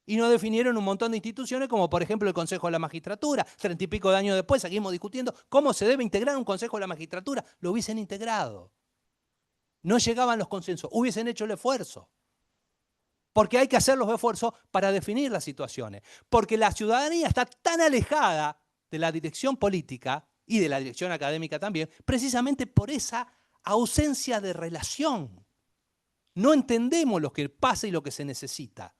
Y no definieron un montón de instituciones como por ejemplo el Consejo de la Magistratura. 30 y pico de años después seguimos discutiendo cómo se debe integrar un Consejo de la Magistratura. Lo hubiesen integrado. No llegaban los consensos, hubiesen hecho el esfuerzo. Porque hay que hacer los esfuerzos para definir las situaciones. Porque la ciudadanía está tan alejada de la dirección política y de la dirección académica también, precisamente por esa ausencia de relación. No entendemos lo que pasa y lo que se necesita.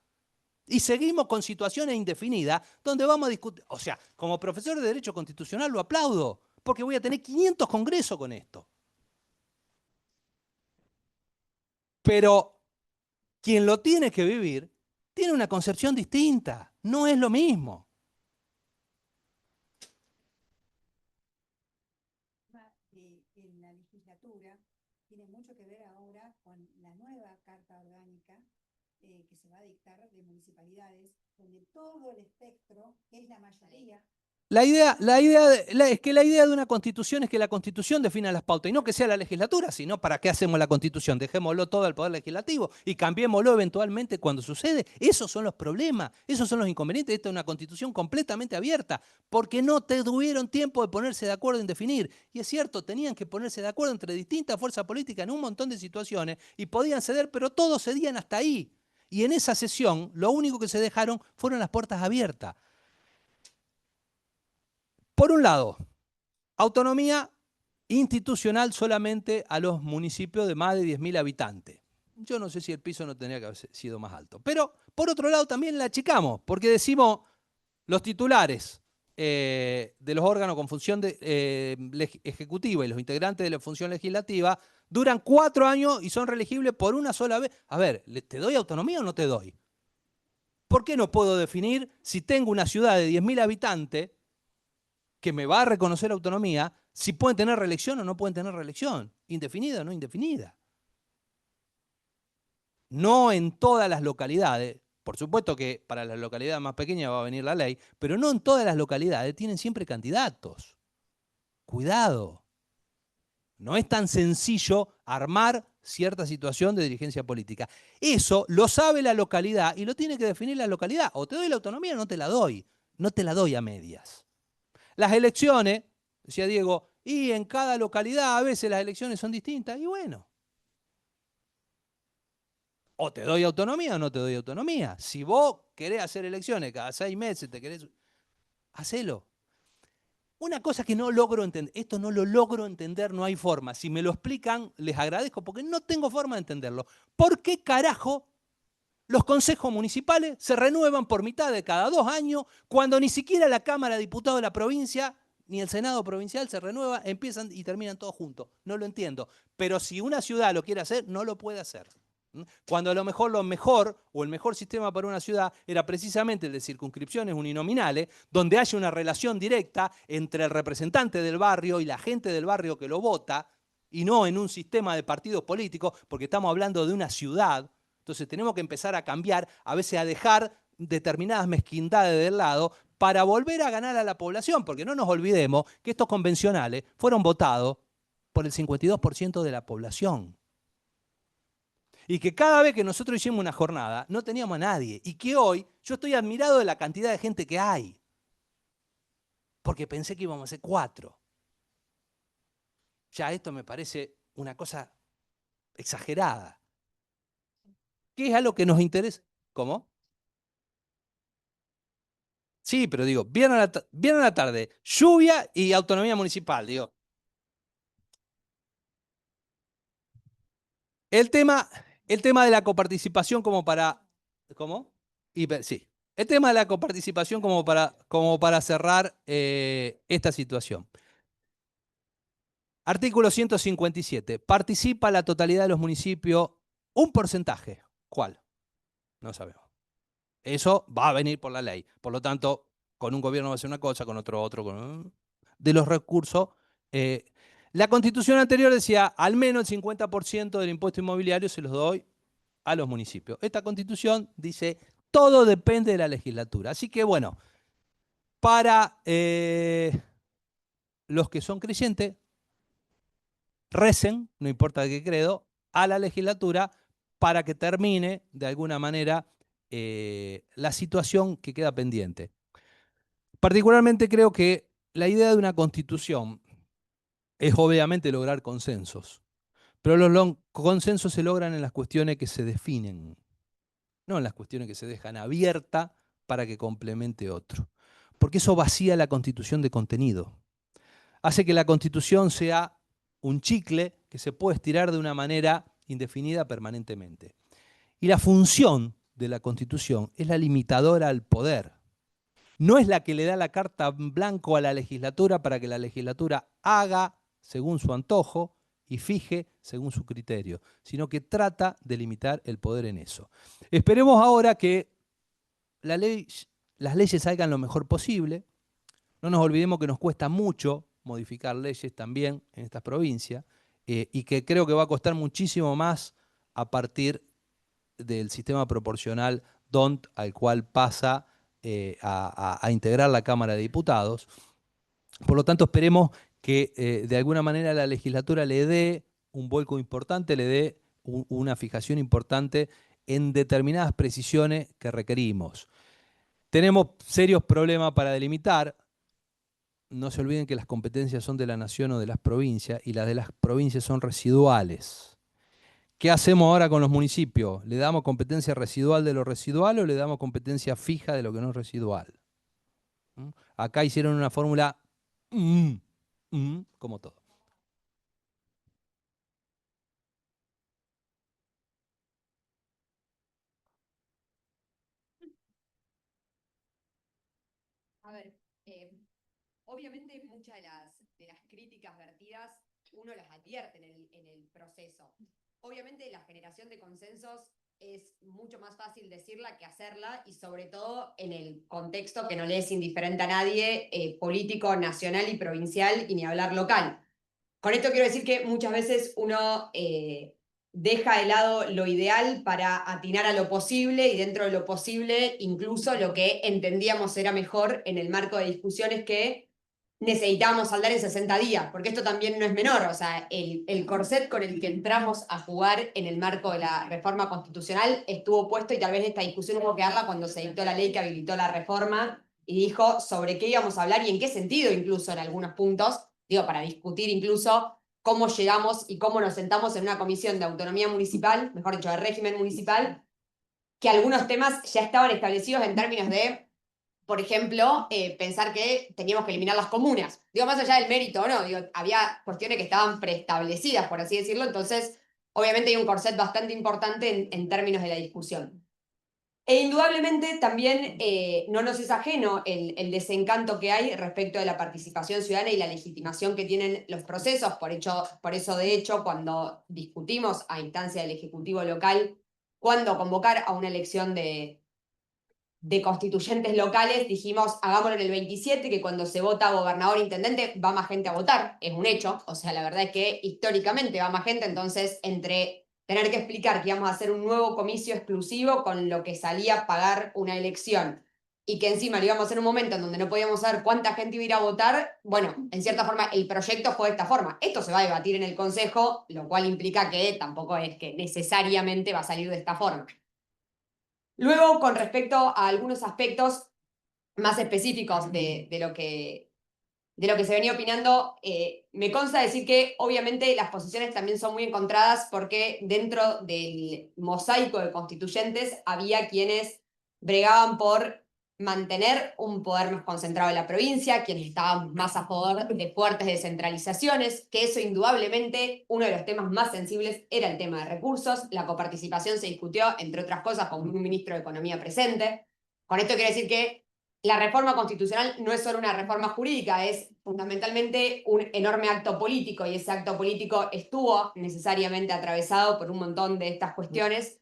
Y seguimos con situaciones indefinidas donde vamos a discutir. O sea, como profesor de Derecho Constitucional lo aplaudo, porque voy a tener 500 congresos con esto. Pero quien lo tiene que vivir tiene una concepción distinta. No es lo mismo. En la legislatura tiene mucho que ver ahora con la nueva Carta Orgánica que se va a dictar de municipalidades, donde todo el espectro, que es la mayoría. Es que la idea de una constitución es que la constitución defina las pautas y no que sea la legislatura, sino ¿para qué hacemos la constitución? Dejémoslo todo al poder legislativo y cambiémoslo eventualmente cuando sucede. Esos son los problemas, esos son los inconvenientes. Esta es una constitución completamente abierta porque no tuvieron tiempo de ponerse de acuerdo en definir. Y es cierto, tenían que ponerse de acuerdo entre distintas fuerzas políticas en un montón de situaciones y podían ceder, pero todos cedían hasta ahí. Y en esa sesión lo único que se dejaron fueron las puertas abiertas. Por un lado, autonomía institucional solamente a los municipios de más de 10.000 habitantes. Yo no sé si el piso no tendría que haber sido más alto. Pero, por otro lado, también la achicamos, porque decimos los titulares de los órganos con función ejecutiva y los integrantes de la función legislativa duran 4 años y son reelegibles por una sola vez. A ver, ¿te doy autonomía o no te doy? ¿Por qué no puedo definir si tengo una ciudad de 10.000 habitantes que me va a reconocer autonomía, si pueden tener reelección o no pueden tener reelección, indefinida o no indefinida? No en todas las localidades, por supuesto que para las localidades más pequeñas va a venir la ley, pero no en todas las localidades tienen siempre candidatos. Cuidado. No es tan sencillo armar cierta situación de dirigencia política. Eso lo sabe la localidad y lo tiene que definir la localidad. O te doy la autonomía o no te la doy. No te la doy a medias. Las elecciones, decía Diego, y en cada localidad a veces las elecciones son distintas. Y bueno, o te doy autonomía o no te doy autonomía. Si vos querés hacer elecciones cada 6 meses, hacelo. Una cosa que no logro entender, esto no lo logro entender, no hay forma. Si me lo explican, les agradezco porque no tengo forma de entenderlo. ¿Por qué carajo los consejos municipales se renuevan por mitad de cada 2 años cuando ni siquiera la Cámara de Diputados de la provincia ni el Senado provincial se renueva, empiezan y terminan todos juntos? No lo entiendo. Pero si una ciudad lo quiere hacer, no lo puede hacer. Cuando a lo mejor o el mejor sistema para una ciudad era precisamente el de circunscripciones uninominales, donde haya una relación directa entre el representante del barrio y la gente del barrio que lo vota, y no en un sistema de partidos políticos, porque estamos hablando de una ciudad. Entonces tenemos que empezar a cambiar, a veces a dejar determinadas mezquindades del lado para volver a ganar a la población, porque no nos olvidemos que estos convencionales fueron votados por el 52% de la población. Y que cada vez que nosotros hicimos una jornada no teníamos a nadie. Y que hoy yo estoy admirado de la cantidad de gente que hay. Porque pensé que íbamos a ser 4. Ya esto me parece una cosa exagerada. ¿Qué es algo que nos interesa? ¿Cómo? Sí, pero digo, viernes a la tarde, lluvia y autonomía municipal, digo. El tema de la coparticipación como para... ¿Cómo? Sí. El tema de la coparticipación como para cerrar esta situación. Artículo 157. Participa la totalidad de los municipios un porcentaje. ¿Cuál? No sabemos. Eso va a venir por la ley. Por lo tanto, con un gobierno va a ser una cosa, con otro. De los recursos. La Constitución anterior decía al menos el 50% del impuesto inmobiliario se los doy a los municipios. Esta Constitución dice todo depende de la legislatura. Así que bueno, para los que son creyentes, recen, no importa de qué credo, a la legislatura para que termine de alguna manera la situación que queda pendiente. Particularmente creo que la idea de una constitución es obviamente lograr consensos, pero los consensos se logran en las cuestiones que se definen, no en las cuestiones que se dejan abiertas para que complemente otro. Porque eso vacía la constitución de contenido. Hace que la constitución sea un chicle que se puede estirar de una manera indefinida permanentemente. Y la función de la Constitución es la limitadora al poder. No es la que le da la carta en blanco a la legislatura para que la legislatura haga según su antojo y fije según su criterio, sino que trata de limitar el poder en eso. Esperemos ahora que las leyes salgan lo mejor posible. No nos olvidemos que nos cuesta mucho modificar leyes también en estas provincias y que creo que va a costar muchísimo más a partir del sistema proporcional DONT al cual pasa a integrar la Cámara de Diputados. Por lo tanto, esperemos que de alguna manera la legislatura le dé un vuelco importante, le dé una fijación importante en determinadas precisiones que requerimos. Tenemos serios problemas para delimitar. No se olviden que las competencias son de la nación o de las provincias y las de las provincias son residuales. ¿Qué hacemos ahora con los municipios? ¿Le damos competencia residual de lo residual o le damos competencia fija de lo que no es residual? Acá hicieron una fórmula como todo. A ver, obviamente muchas de las críticas vertidas uno las advierte en el proceso. Obviamente la generación de consensos es mucho más fácil decirla que hacerla y sobre todo en el contexto que no le es indiferente a nadie, político, nacional y provincial y ni hablar local. Con esto quiero decir que muchas veces uno deja de lado lo ideal para atinar a lo posible y dentro de lo posible incluso lo que entendíamos era mejor en el marco de discusiones que necesitábamos saldar en 60 días, porque esto también no es menor, o sea, el corset con el que entramos a jugar en el marco de la reforma constitucional estuvo puesto, y tal vez esta discusión hubo que darla cuando se dictó la ley que habilitó la reforma y dijo sobre qué íbamos a hablar y en qué sentido incluso en algunos puntos, digo, para discutir incluso cómo llegamos y cómo nos sentamos en una comisión de autonomía municipal, mejor dicho, de régimen municipal, que algunos temas ya estaban establecidos en términos de, por ejemplo, pensar que teníamos que eliminar las comunas. Digo, más allá del mérito o no, digo, había cuestiones que estaban preestablecidas, por así decirlo, entonces obviamente hay un corset bastante importante en términos de la discusión. E indudablemente también no nos es ajeno el desencanto que hay respecto de la participación ciudadana y la legitimación que tienen los procesos. Por eso, de hecho, cuando discutimos a instancia del Ejecutivo local cuándo convocar a una elección de constituyentes locales, dijimos, hagámoslo en el 27, que cuando se vota gobernador e intendente va más gente a votar, es un hecho, o sea, la verdad es que históricamente va más gente, entonces entre tener que explicar que íbamos a hacer un nuevo comicio exclusivo con lo que salía a pagar una elección, y que encima lo íbamos a hacer en un momento en donde no podíamos saber cuánta gente iba a ir a votar, bueno, en cierta forma el proyecto fue de esta forma. Esto se va a debatir en el Consejo, lo cual implica que tampoco es que necesariamente va a salir de esta forma. Luego, con respecto a algunos aspectos más específicos de lo que se venía opinando, me consta decir que obviamente las posiciones también son muy encontradas, porque dentro del mosaico de constituyentes había quienes bregaban por mantener un poder más concentrado en la provincia, quienes estaban más a favor de fuertes descentralizaciones, que eso indudablemente, uno de los temas más sensibles era el tema de recursos. La coparticipación se discutió, entre otras cosas, con un ministro de Economía presente. Con esto quiero decir que la reforma constitucional no es solo una reforma jurídica, es fundamentalmente un enorme acto político, y ese acto político estuvo necesariamente atravesado por un montón de estas cuestiones,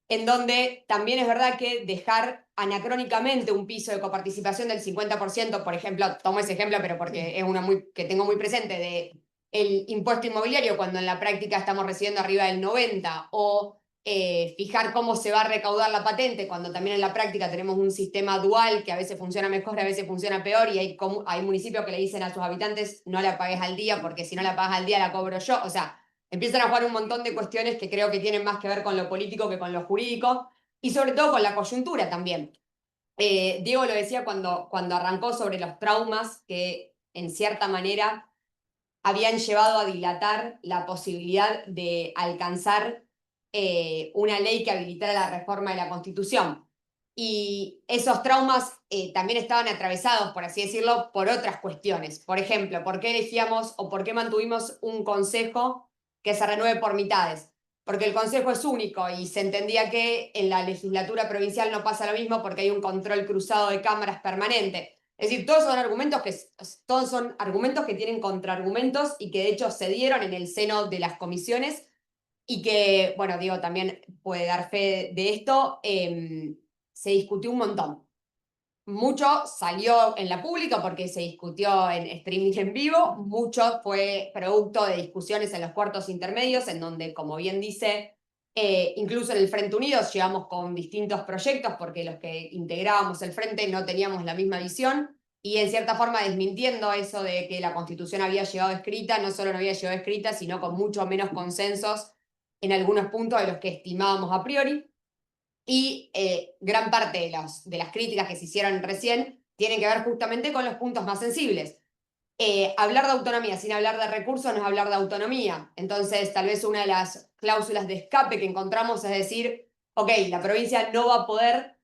en donde también es verdad que dejar anacrónicamente un piso de coparticipación del 50%, por ejemplo, tomo ese ejemplo, pero porque es una que tengo muy presente, de el impuesto inmobiliario, cuando en la práctica estamos recibiendo arriba del 90%, o fijar cómo se va a recaudar la patente, cuando también en la práctica tenemos un sistema dual que a veces funciona mejor, a veces funciona peor, y hay municipios que le dicen a sus habitantes, no la pagues al día, porque si no la pagas al día la cobro yo. O sea, empiezan a jugar un montón de cuestiones que creo que tienen más que ver con lo político que con lo jurídico, y sobre todo con la coyuntura también. Diego lo decía cuando arrancó sobre los traumas que en cierta manera habían llevado a dilatar la posibilidad de alcanzar una ley que habilitara la reforma de la Constitución. Y esos traumas también estaban atravesados, por así decirlo, por otras cuestiones. Por ejemplo, ¿por qué elegíamos o por qué mantuvimos un consejo que se renueve por mitades? Porque el consejo es único, y se entendía que en la legislatura provincial no pasa lo mismo, porque hay un control cruzado de cámaras permanente. Es decir, todos son argumentos que tienen contraargumentos, y que de hecho se dieron en el seno de las comisiones, y que, bueno, Diego también puede dar fe de esto, se discutió un montón. Mucho salió en la pública porque se discutió en streaming en vivo, mucho fue producto de discusiones en los cuartos intermedios, en donde, como bien dice, incluso en el Frente Unidos llegamos con distintos proyectos, porque los que integrábamos el Frente no teníamos la misma visión, y en cierta forma desmintiendo eso de que la Constitución había llegado escrita. No solo no había llegado escrita, sino con mucho menos consensos en algunos puntos de los que estimábamos a priori. Y gran parte de las críticas que se hicieron recién tienen que ver justamente con los puntos más sensibles. Hablar de autonomía sin hablar de recursos no es hablar de autonomía. Entonces, tal vez una de las cláusulas de escape que encontramos es decir, ok, la provincia no va a poder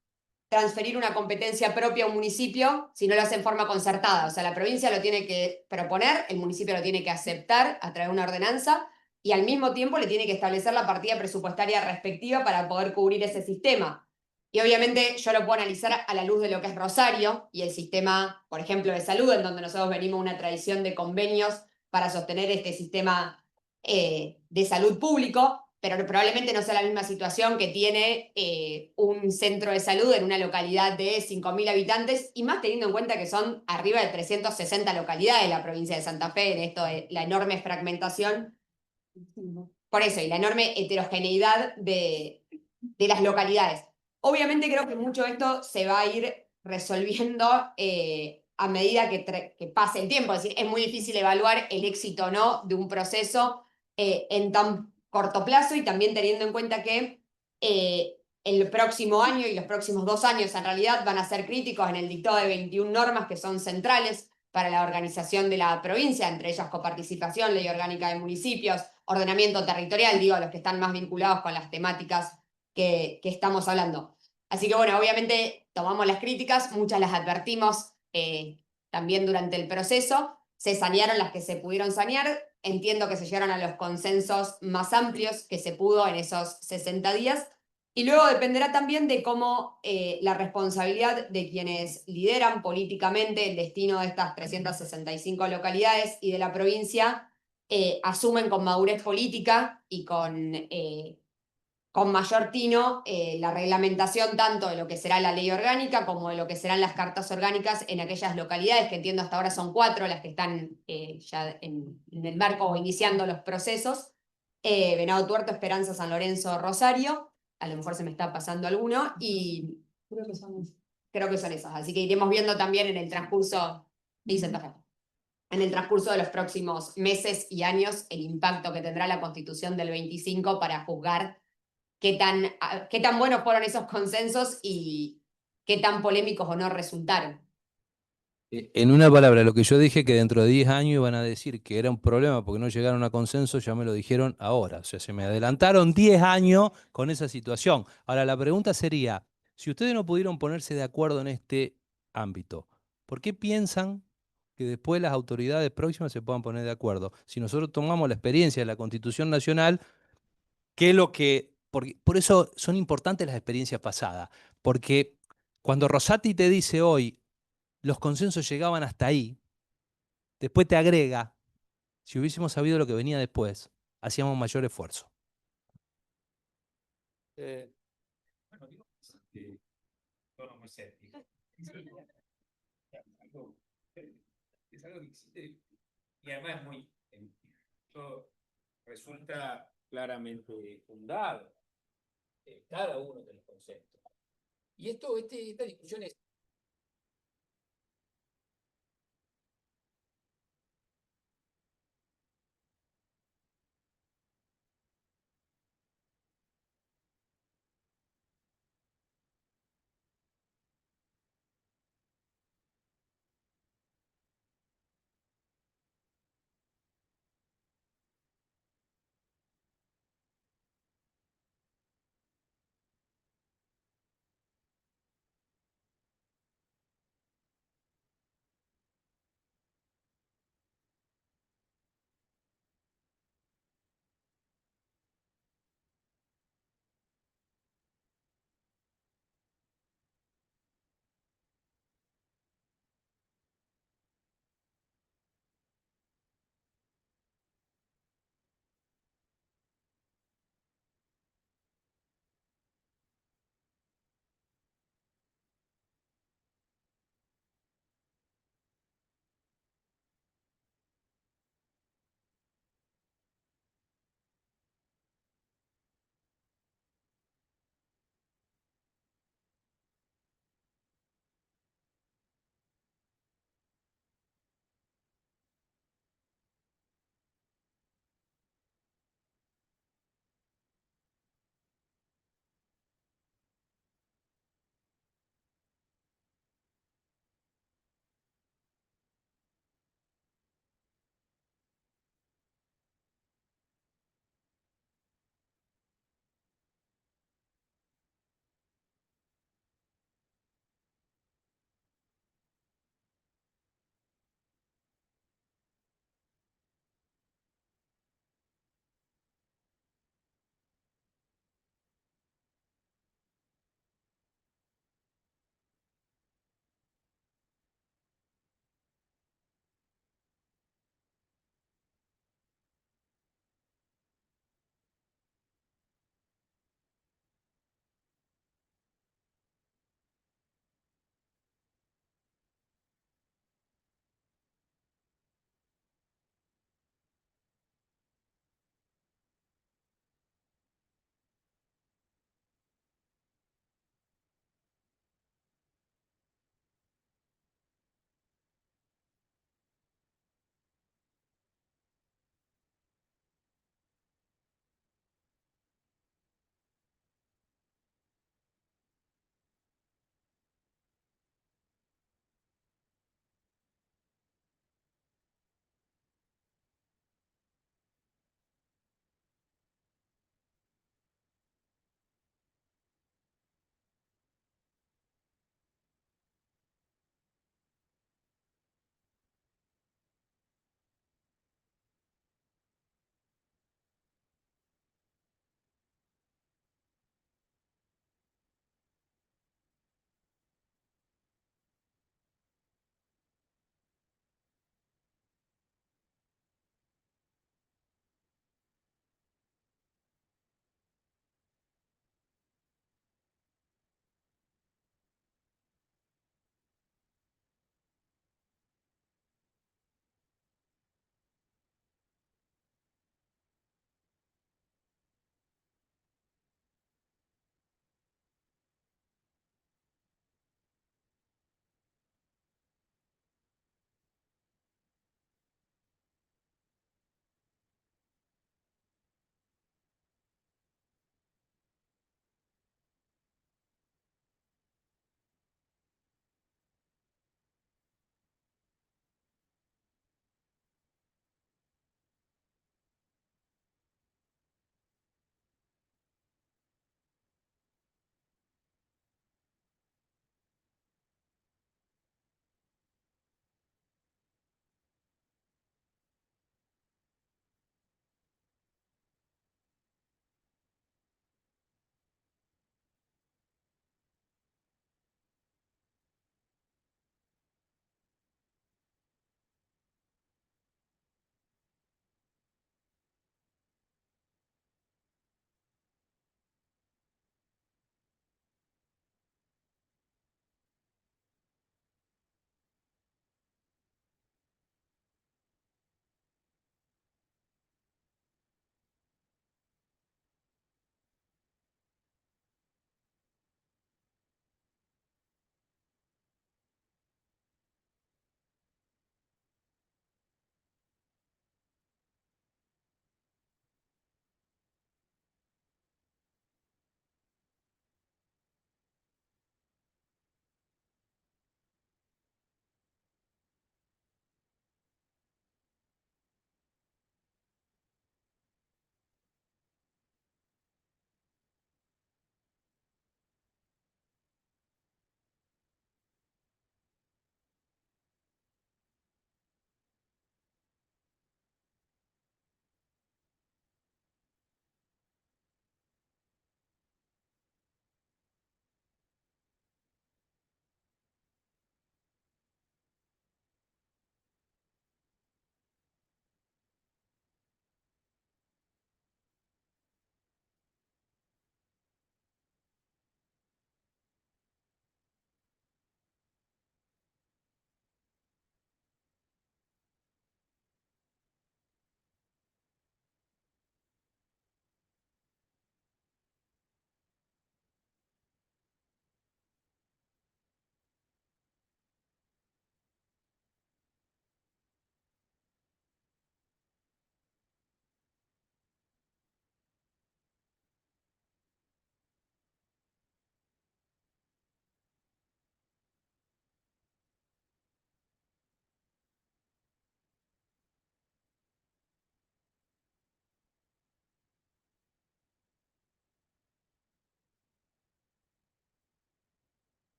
transferir una competencia propia a un municipio si no lo hace en forma concertada. O sea, la provincia lo tiene que proponer, el municipio lo tiene que aceptar a través de una ordenanza, y al mismo tiempo le tiene que establecer la partida presupuestaria respectiva para poder cubrir ese sistema. Y obviamente yo lo puedo analizar a la luz de lo que es Rosario y el sistema, por ejemplo, de salud, en donde nosotros venimos una tradición de convenios para sostener este sistema de salud público, pero probablemente no sea la misma situación que tiene un centro de salud en una localidad de 5.000 habitantes, y más teniendo en cuenta que son arriba de 360 localidades en la provincia de Santa Fe, en esto de la enorme fragmentación. Por eso, y la enorme heterogeneidad de las localidades. Obviamente creo que mucho de esto se va a ir resolviendo a medida que pase el tiempo. Es decir, es muy difícil evaluar el éxito o no de un proceso en tan corto plazo, y también teniendo en cuenta que el próximo año y los próximos 2 años en realidad van a ser críticos en el dictado de 21 normas que son centrales para la organización de la provincia, entre ellas coparticipación, ley orgánica de municipios, ordenamiento territorial, digo, los que están más vinculados con las temáticas que estamos hablando. Así que bueno, obviamente tomamos las críticas, muchas las advertimos también durante el proceso, se sanearon las que se pudieron sanear, entiendo que se llegaron a los consensos más amplios que se pudo en esos 60 días, y luego dependerá también de cómo la responsabilidad de quienes lideran políticamente el destino de estas 365 localidades y de la provincia asumen con madurez política y con mayor tino la reglamentación tanto de lo que será la ley orgánica como de lo que serán las cartas orgánicas en aquellas localidades, que entiendo hasta ahora son 4 las que están ya en el marco o iniciando los procesos. Venado Tuerto, Esperanza, San Lorenzo, Rosario, a lo mejor se me está pasando alguno, y creo que son esas, así que iremos viendo también en el transcurso, y Santa Fe, en el transcurso de los próximos meses y años el impacto que tendrá la Constitución del 25 para juzgar qué tan buenos fueron esos consensos y qué tan polémicos o no resultaron. En una palabra, lo que yo dije que dentro de 10 años iban a decir que era un problema porque no llegaron a consenso, ya me lo dijeron ahora. O sea, se me adelantaron 10 años con esa situación. Ahora, la pregunta sería, si ustedes no pudieron ponerse de acuerdo en este ámbito, ¿por qué piensan que después las autoridades próximas se puedan poner de acuerdo? Si nosotros tomamos la experiencia de la Constitución Nacional, ¿qué es lo que... por eso son importantes las experiencias pasadas, porque cuando Rosati te dice hoy, los consensos llegaban hasta ahí, después te agrega, si hubiésemos sabido lo que venía después, hacíamos mayor esfuerzo. Bueno, digo, tono muy serio. Es algo que existe y además es muy, esto resulta claramente fundado cada uno de los conceptos. Y esta discusión es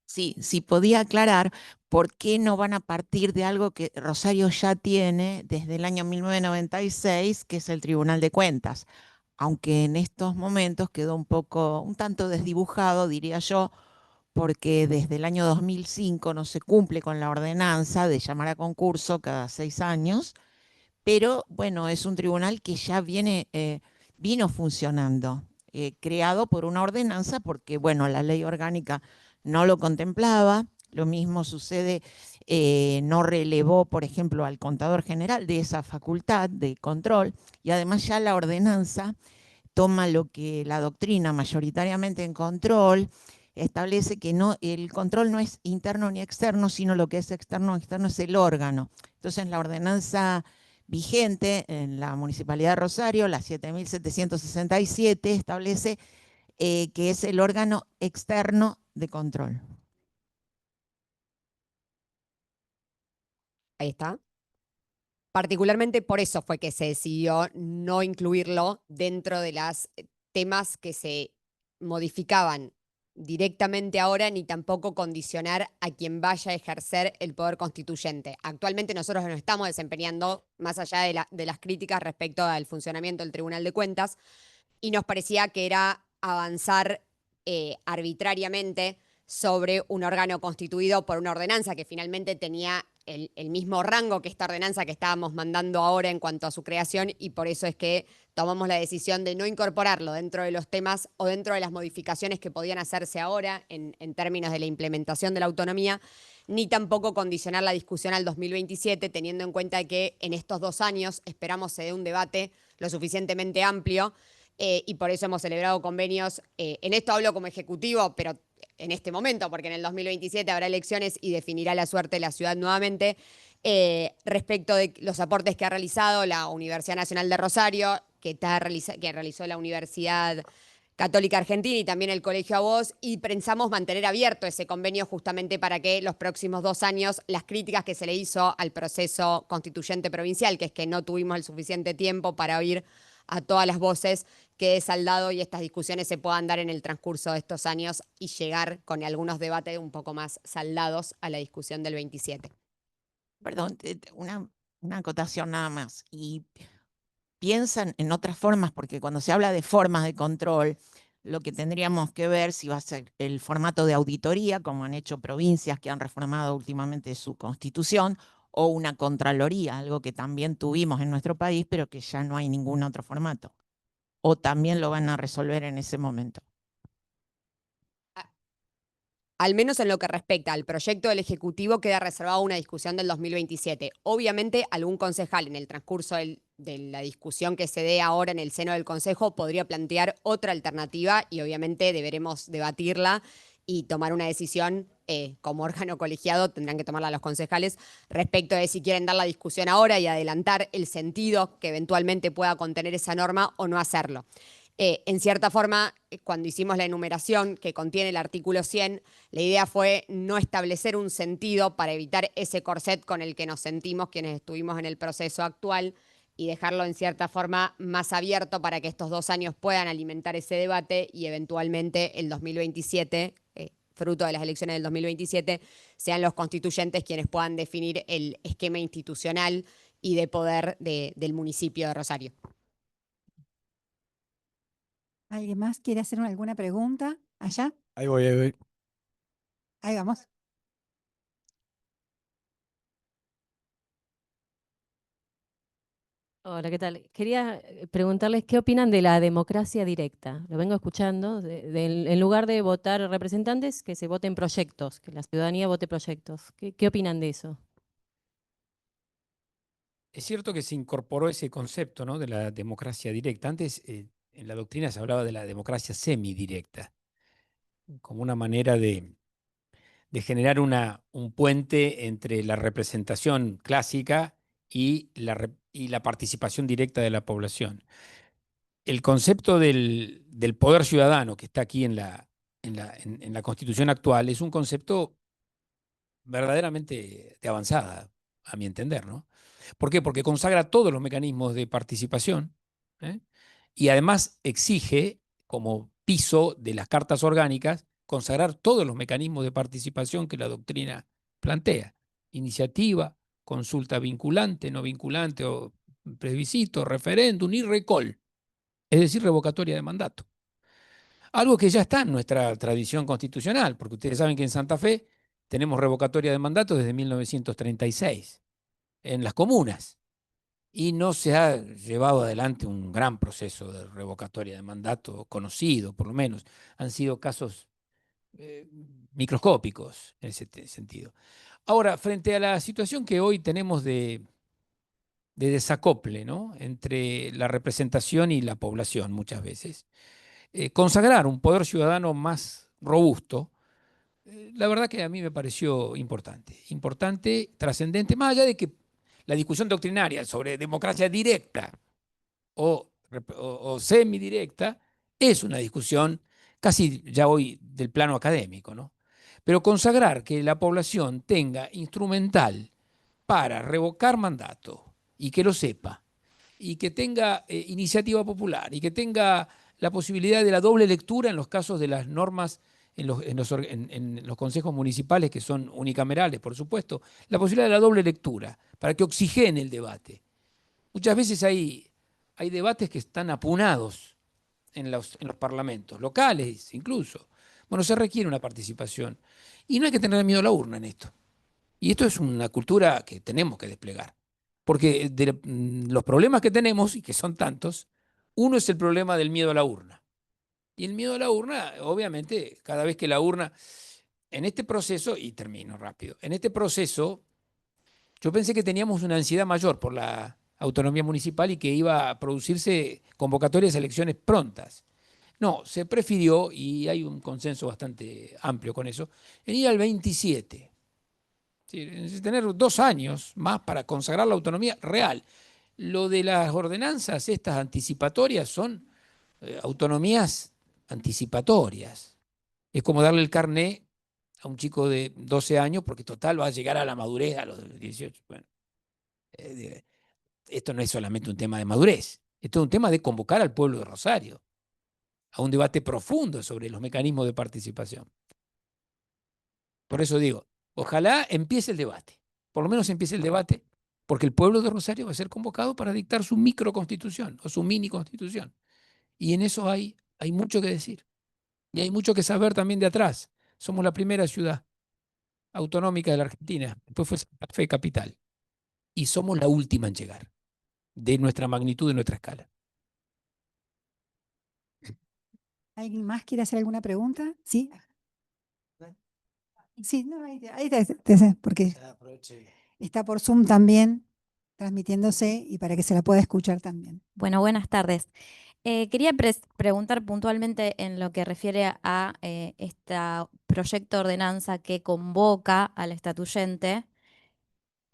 Sí, si podía aclarar por qué no van a partir de algo que Rosario ya tiene desde el año 1996, que es el Tribunal de Cuentas, aunque en estos momentos quedó un tanto desdibujado, diría yo, porque desde el año 2005 no se cumple con la ordenanza de llamar a concurso cada 6 años, pero bueno, es un tribunal que ya vino funcionando, creado por una ordenanza porque, bueno, la ley orgánica no lo contemplaba. Lo mismo sucede, no relevó, por ejemplo, al contador general de esa facultad de control, y además ya la ordenanza toma lo que la doctrina mayoritariamente en control establece, que no, el control no es interno ni externo, sino lo que es externo es el órgano. Entonces, la ordenanza vigente en la Municipalidad de Rosario, la 7767, establece que es el órgano externo de control. Ahí está. Particularmente por eso fue que se decidió no incluirlo dentro de los temas que se modificaban directamente ahora, ni tampoco condicionar a quien vaya a ejercer el poder constituyente. Actualmente nosotros nos estamos desempeñando, más allá de las críticas respecto al funcionamiento del Tribunal de Cuentas, y nos parecía que era avanzar arbitrariamente sobre un órgano constituido por una ordenanza que finalmente tenía el mismo rango que esta ordenanza que estábamos mandando ahora en cuanto a su creación, y por eso es que tomamos la decisión de no incorporarlo dentro de los temas o dentro de las modificaciones que podían hacerse ahora en términos de la implementación de la autonomía, ni tampoco condicionar la discusión al 2027, teniendo en cuenta que en estos 2 años esperamos se dé un debate lo suficientemente amplio, y por eso hemos celebrado convenios. En esto hablo como ejecutivo, pero en este momento, porque en el 2027 habrá elecciones y definirá la suerte de la ciudad nuevamente, respecto de los aportes que ha realizado la Universidad Nacional de Rosario, que realizó la Universidad Católica Argentina y también el Colegio A Voz, y pensamos mantener abierto ese convenio justamente para que los próximos 2 años las críticas que se le hizo al proceso constituyente provincial, que es que no tuvimos el suficiente tiempo para oír a todas las voces, quede saldado y estas discusiones se puedan dar en el transcurso de estos años y llegar con algunos debates un poco más saldados a la discusión del 27. Perdón, una acotación nada más. Y piensan en otras formas, porque cuando se habla de formas de control, lo que tendríamos que ver si va a ser el formato de auditoría, como han hecho provincias que han reformado últimamente su constitución, o una contraloría, algo que también tuvimos en nuestro país, pero que ya no hay ningún otro formato. O también lo van a resolver en ese momento. Al menos en lo que respecta al proyecto del Ejecutivo, queda reservada una discusión del 2027. Obviamente, algún concejal en el transcurso de la discusión que se dé ahora en el seno del Consejo podría plantear otra alternativa, y obviamente deberemos debatirla y tomar una decisión como órgano colegiado, tendrán que tomarla los concejales, respecto de si quieren dar la discusión ahora y adelantar el sentido que eventualmente pueda contener esa norma o no hacerlo. En cierta forma, cuando hicimos la enumeración que contiene el artículo 100, la idea fue no establecer un sentido para evitar ese corset con el que nos sentimos quienes estuvimos en el proceso actual, y dejarlo en cierta forma más abierto para que estos 2 años puedan alimentar ese debate y eventualmente el 2027, fruto de las elecciones del 2027, sean los constituyentes quienes puedan definir el esquema institucional y de poder del municipio de Rosario. ¿Alguien más quiere hacer alguna pregunta allá? Ahí voy, ahí voy. Ahí vamos. Hola, ¿qué tal? Quería preguntarles qué opinan de la democracia directa. Lo vengo escuchando, en lugar de votar representantes, que se voten proyectos, que la ciudadanía vote proyectos. ¿Qué opinan de eso? Es cierto que se incorporó ese concepto, ¿no?, de la democracia directa. Antes, en la doctrina se hablaba de la democracia semidirecta, como una manera de generar un puente entre la representación clásica y la participación directa de la población. El concepto del poder ciudadano que está aquí en la Constitución actual es un concepto verdaderamente de avanzada, a mi entender, ¿no? ¿Por qué? Porque consagra todos los mecanismos de participación, ¿eh? Y además exige, como piso de las cartas orgánicas, consagrar todos los mecanismos de participación que la doctrina plantea. Iniciativa, consulta vinculante, no vinculante, o plebiscito, referéndum y recall, es decir, revocatoria de mandato. Algo que ya está en nuestra tradición constitucional, porque ustedes saben que en Santa Fe tenemos revocatoria de mandato desde 1936, en las comunas, y no se ha llevado adelante un gran proceso de revocatoria de mandato conocido, por lo menos. Han sido casos microscópicos en ese sentido. Ahora, frente a la situación que hoy tenemos de desacople, ¿no?, entre la representación y la población muchas veces, consagrar un poder ciudadano más robusto, la verdad que a mí me pareció importante, trascendente, más allá de que la discusión doctrinaria sobre democracia directa o semidirecta es una discusión casi ya hoy del plano académico, ¿no? Pero consagrar que la población tenga instrumental para revocar mandato y que lo sepa, y que tenga iniciativa popular, y que tenga la posibilidad de la doble lectura en los casos de las normas en los consejos municipales, que son unicamerales, por supuesto, la posibilidad de la doble lectura, para que oxigene el debate. Muchas veces hay debates que están apunados en los parlamentos, locales incluso. Bueno, se requiere una participación. Y no hay que tener miedo a la urna en esto. Y esto es una cultura que tenemos que desplegar. Porque de los problemas que tenemos, y que son tantos, uno es el problema del miedo a la urna. Y el miedo a la urna, obviamente, cada vez que la urna, en este proceso, y termino rápido, en este proceso, yo pensé que teníamos una ansiedad mayor por la autonomía municipal y que iba a producirse convocatorias a elecciones prontas. No, se prefirió, y hay un consenso bastante amplio con eso, en ir al 27. Sí, tener 2 años más para consagrar la autonomía real. Lo de las ordenanzas, estas anticipatorias, son autonomías anticipatorias. Es como darle el carné a un chico de 12 años, porque total va a llegar a la madurez a los 18. Bueno, esto no es solamente un tema de madurez, esto es un tema de convocar al pueblo de Rosario a un debate profundo sobre los mecanismos de participación. Por eso digo, ojalá empiece el debate, por lo menos empiece el debate, porque el pueblo de Rosario va a ser convocado para dictar su microconstitución o su mini constitución. Y en eso hay mucho que decir. Y hay mucho que saber también de atrás. Somos la primera ciudad autonómica de la Argentina, después fue Santa Fe capital. Y somos la última en llegar, de nuestra magnitud y nuestra escala. ¿Alguien más quiere hacer alguna pregunta? Sí. Sí, no, ahí porque está por Zoom también, transmitiéndose y para que se la pueda escuchar también. Bueno, buenas tardes. Quería preguntar puntualmente en lo que refiere a este proyecto de ordenanza que convoca al estatuyente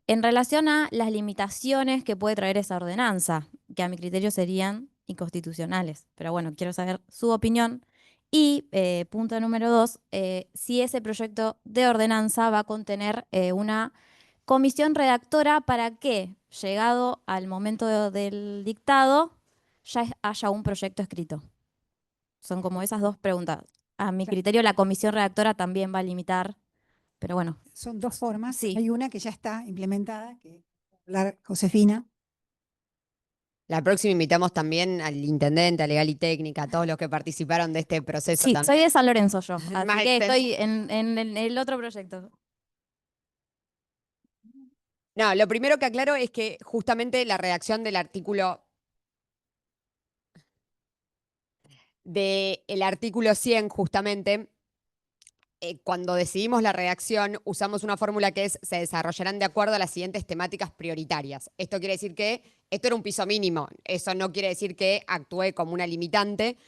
en relación a las limitaciones que puede traer esa ordenanza, que a mi criterio serían inconstitucionales. Pero bueno, quiero saber su opinión. Y punto número 2, si ese proyecto de ordenanza va a contener una comisión redactora para que, llegado al momento del dictado, ya haya un proyecto escrito. Son como esas dos preguntas. A mi criterio, la comisión redactora también va a limitar, pero bueno. Son 2 formas. Sí. Hay una que ya está implementada, que hablar Josefina. La próxima invitamos también al intendente, a Legal y Técnica, a todos los que participaron de este proceso Sí, también. soy de San Lorenzo yo, así Más que extenso. estoy en el otro proyecto. No, lo primero que aclaro es que justamente la redacción del artículo 100, justamente, cuando decidimos la redacción, usamos una fórmula que es: se desarrollarán de acuerdo a las siguientes temáticas prioritarias. Esto quiere decir que esto era un piso mínimo. Eso no quiere decir que actúe como una limitante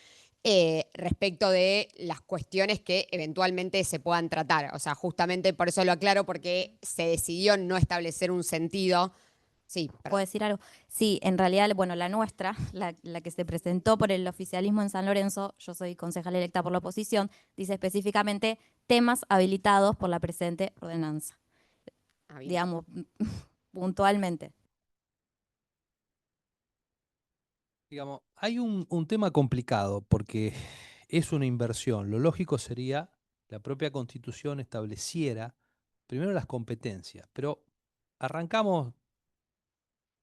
respecto de las cuestiones que eventualmente se puedan tratar. O sea, justamente por eso lo aclaro, porque se decidió no establecer un sentido. Sí, ¿Puedo decir algo? Sí, en realidad, bueno, la nuestra, la que se presentó por el oficialismo en San Lorenzo, yo soy concejal electa por la oposición, dice específicamente temas habilitados por la presente ordenanza. Digamos, puntualmente. Digamos, hay un tema complicado porque es una inversión. Lo lógico sería la propia Constitución estableciera primero las competencias. Pero arrancamos,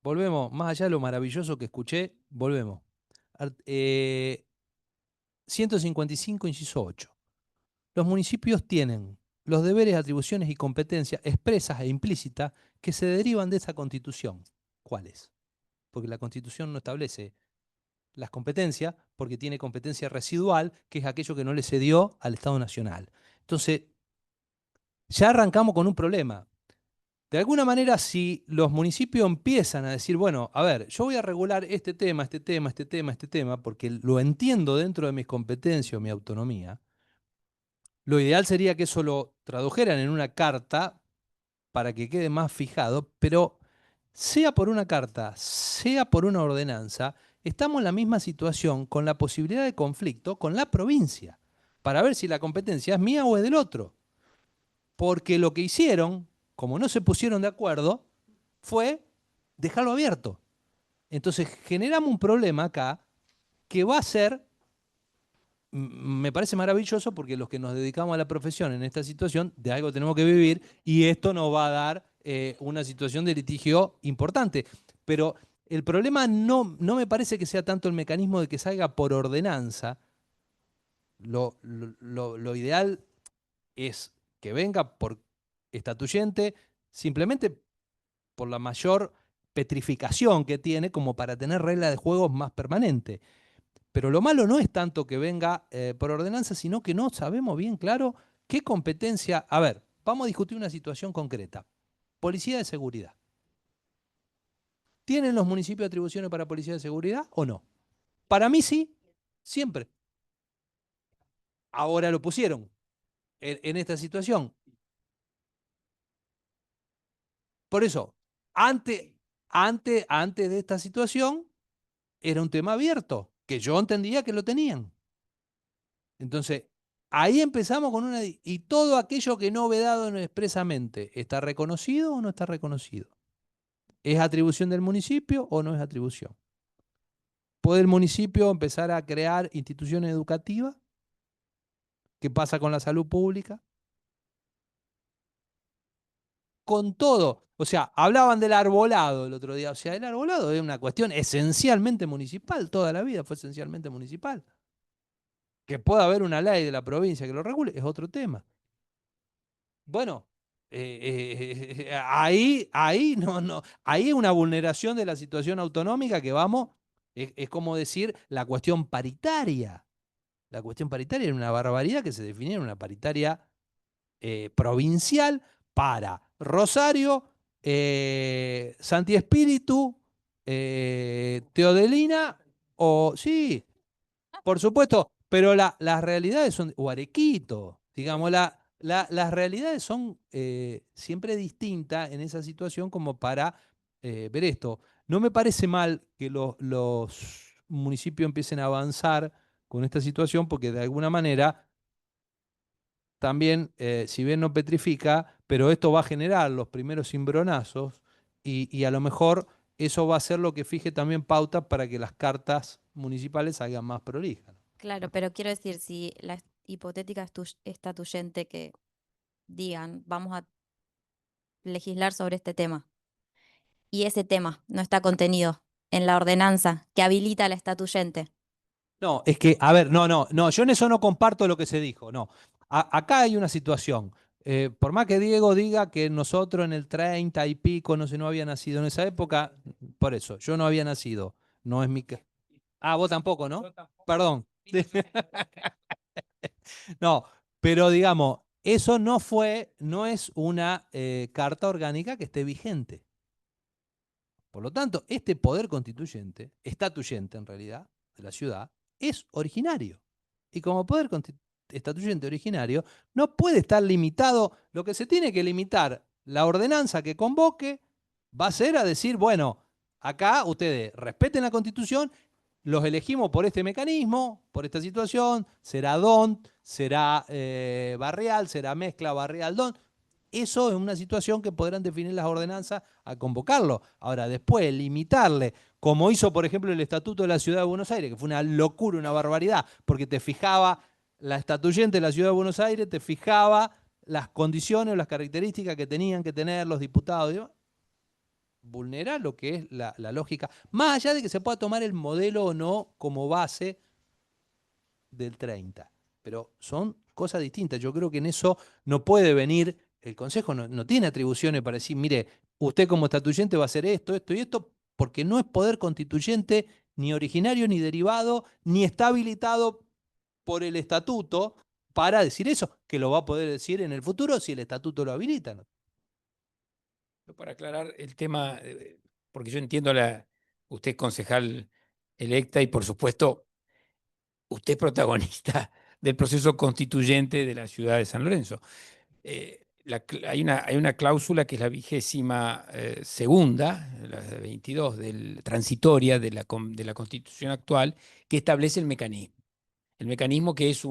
volvemos, más allá de lo maravilloso que escuché, volvemos. 155, inciso 8. Los municipios tienen los deberes, atribuciones y competencias expresas e implícitas que se derivan de esa Constitución. ¿Cuáles? Porque la Constitución no establece las competencias, porque tiene competencia residual, que es aquello que no le cedió al Estado Nacional. Entonces, ya arrancamos con un problema. De alguna manera, si los municipios empiezan a decir, bueno, a ver, yo voy a regular este tema, este tema, este tema, este tema, porque lo entiendo dentro de mis competencias o mi autonomía, lo ideal sería que eso lo tradujeran en una carta para que quede más fijado, pero sea por una carta, sea por una ordenanza, estamos en la misma situación con la posibilidad de conflicto con la provincia, para ver si la competencia es mía o es del otro. Porque lo que hicieron, como no se pusieron de acuerdo, fue dejarlo abierto. Entonces generamos un problema acá que va a ser, me parece maravilloso porque los que nos dedicamos a la profesión en esta situación, de algo tenemos que vivir y esto nos va a dar una situación de litigio importante. Pero el problema no me parece que sea tanto el mecanismo de que salga por ordenanza. Lo ideal es que venga por estatuyente simplemente por la mayor petrificación que tiene como para tener reglas de juego más permanentes. Pero lo malo no es tanto que venga por ordenanza, sino que no sabemos bien claro qué competencia. A ver, vamos a discutir una situación concreta. Policía de seguridad. ¿Tienen los municipios atribuciones para policía de seguridad o no? Para mí sí, siempre. Ahora lo pusieron en esta situación. Por eso, antes de esta situación, era un tema abierto, que yo entendía que lo tenían. Entonces, ahí empezamos con una... Y todo aquello que no vedado expresamente, ¿está reconocido o no está reconocido? ¿Es atribución del municipio o no es atribución? ¿Puede el municipio empezar a crear instituciones educativas? ¿Qué pasa con la salud pública? Con todo. O sea, hablaban del arbolado el otro día. O sea, el arbolado es una cuestión esencialmente municipal. Toda la vida fue esencialmente municipal. Que pueda haber una ley de la provincia que lo regule es otro tema. Bueno, ahí hay una vulneración de la situación autonómica que vamos, es como decir la cuestión paritaria. La cuestión paritaria era una barbaridad que se definía en una paritaria provincial para Rosario, Santi Espíritu, Teodelina, o sí, por supuesto, pero las realidades son, o Arequito, digamos, las realidades son siempre distintas en esa situación como para ver esto. No me parece mal que los municipios empiecen a avanzar con esta situación porque de alguna manera también, si bien no petrifica, pero esto va a generar los primeros cimbronazos y a lo mejor eso va a ser lo que fije también pauta para que las cartas municipales salgan más prolijas. Claro, pero quiero decir, si la hipotética estatuyente que digan, vamos a legislar sobre este tema, y ese tema no está contenido en la ordenanza que habilita a la estatuyente. No, es que, a ver, no, yo en eso no comparto lo que se dijo, no. Acá hay una situación. Por más que Diego diga que nosotros en el 30 y pico, no sé, no había nacido en esa época, por eso, yo no había nacido. No es mi... Ah, vos tampoco, ¿no? Perdón. No, pero digamos, eso no es una carta orgánica que esté vigente. Por lo tanto, este poder constituyente, estatuyente en realidad, de la ciudad, es originario. Y como poder estatuyente originario, no puede estar limitado. Lo que se tiene que limitar, la ordenanza que convoque, va a ser a decir, bueno, acá ustedes respeten la Constitución, los elegimos por este mecanismo, por esta situación, será DONT, será barrial, será mezcla barrial-DONT. Eso es una situación que podrán definir las ordenanzas a convocarlo. Ahora, después, limitarle, como hizo, por ejemplo, el Estatuto de la Ciudad de Buenos Aires, que fue una locura, una barbaridad, porque te fijaba la estatuyente de la Ciudad de Buenos Aires te fijaba las condiciones o las características que tenían que tener los diputados. Y demás. Vulnera lo que es la lógica, más allá de que se pueda tomar el modelo o no como base del 30. Pero son cosas distintas. Yo creo que en eso no puede venir, el Consejo no tiene atribuciones para decir, mire, usted como estatuyente va a hacer esto, esto y esto, porque no es poder constituyente ni originario, ni derivado, ni está habilitado por el estatuto para decir eso, que lo va a poder decir en el futuro si el estatuto lo habilita. ¿No? Para aclarar el tema, porque yo entiendo usted es concejal electa y por supuesto usted es protagonista del proceso constituyente de la ciudad de San Lorenzo. Hay una cláusula que es la 22ª, la 22 transitoria de la Constitución actual, que establece el mecanismo. El mecanismo que es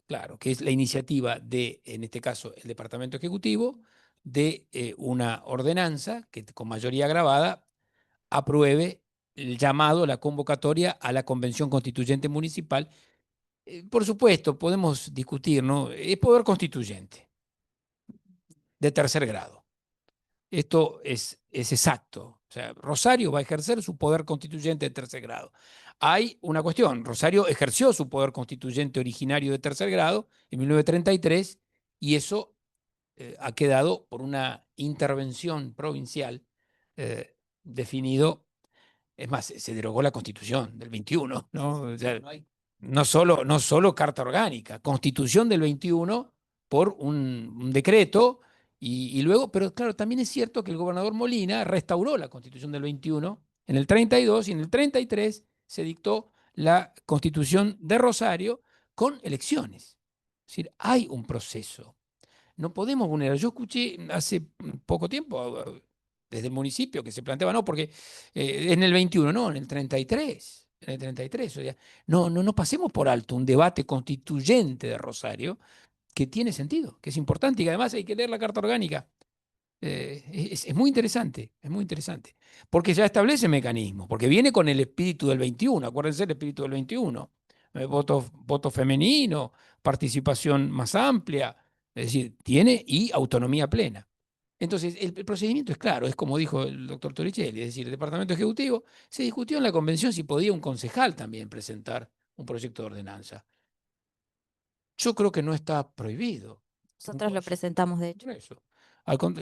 claro, que es la iniciativa de, en este caso, el Departamento Ejecutivo, de una ordenanza que con mayoría agravada apruebe el llamado, la convocatoria a la Convención Constituyente Municipal. Por supuesto, podemos discutir, ¿no? Es poder constituyente de tercer grado. Esto es exacto. O sea, Rosario va a ejercer su poder constituyente de tercer grado. Hay una cuestión. Rosario ejerció su poder constituyente originario de tercer grado en 1933 y eso ha quedado por una intervención provincial definido. Es más, se derogó la Constitución del 21, ¿no? O sea, no solo Carta Orgánica, Constitución del 21 por un decreto y luego, pero claro, también es cierto que el gobernador Molina restauró la Constitución del 21 en el 32 y en el 33 se dictó la Constitución de Rosario con elecciones. Es decir, hay un proceso. No podemos vulnerar. Yo escuché hace poco tiempo desde el municipio que se planteaba, no, porque en el 21, no, en el 33. En el 33. O sea, no pasemos por alto un debate constituyente de Rosario que tiene sentido, que es importante y que además hay que leer la Carta Orgánica. Es muy interesante, porque ya establece mecanismos, porque viene con el espíritu del 21, acuérdense el espíritu del 21, voto femenino, participación más amplia, es decir, tiene y autonomía plena. Entonces, el procedimiento es claro, es como dijo el doctor Torricelli, es decir, el Departamento Ejecutivo se discutió en la convención si podía un concejal también presentar un proyecto de ordenanza. Yo creo que no está prohibido. Nosotros lo presentamos, de hecho. Eso.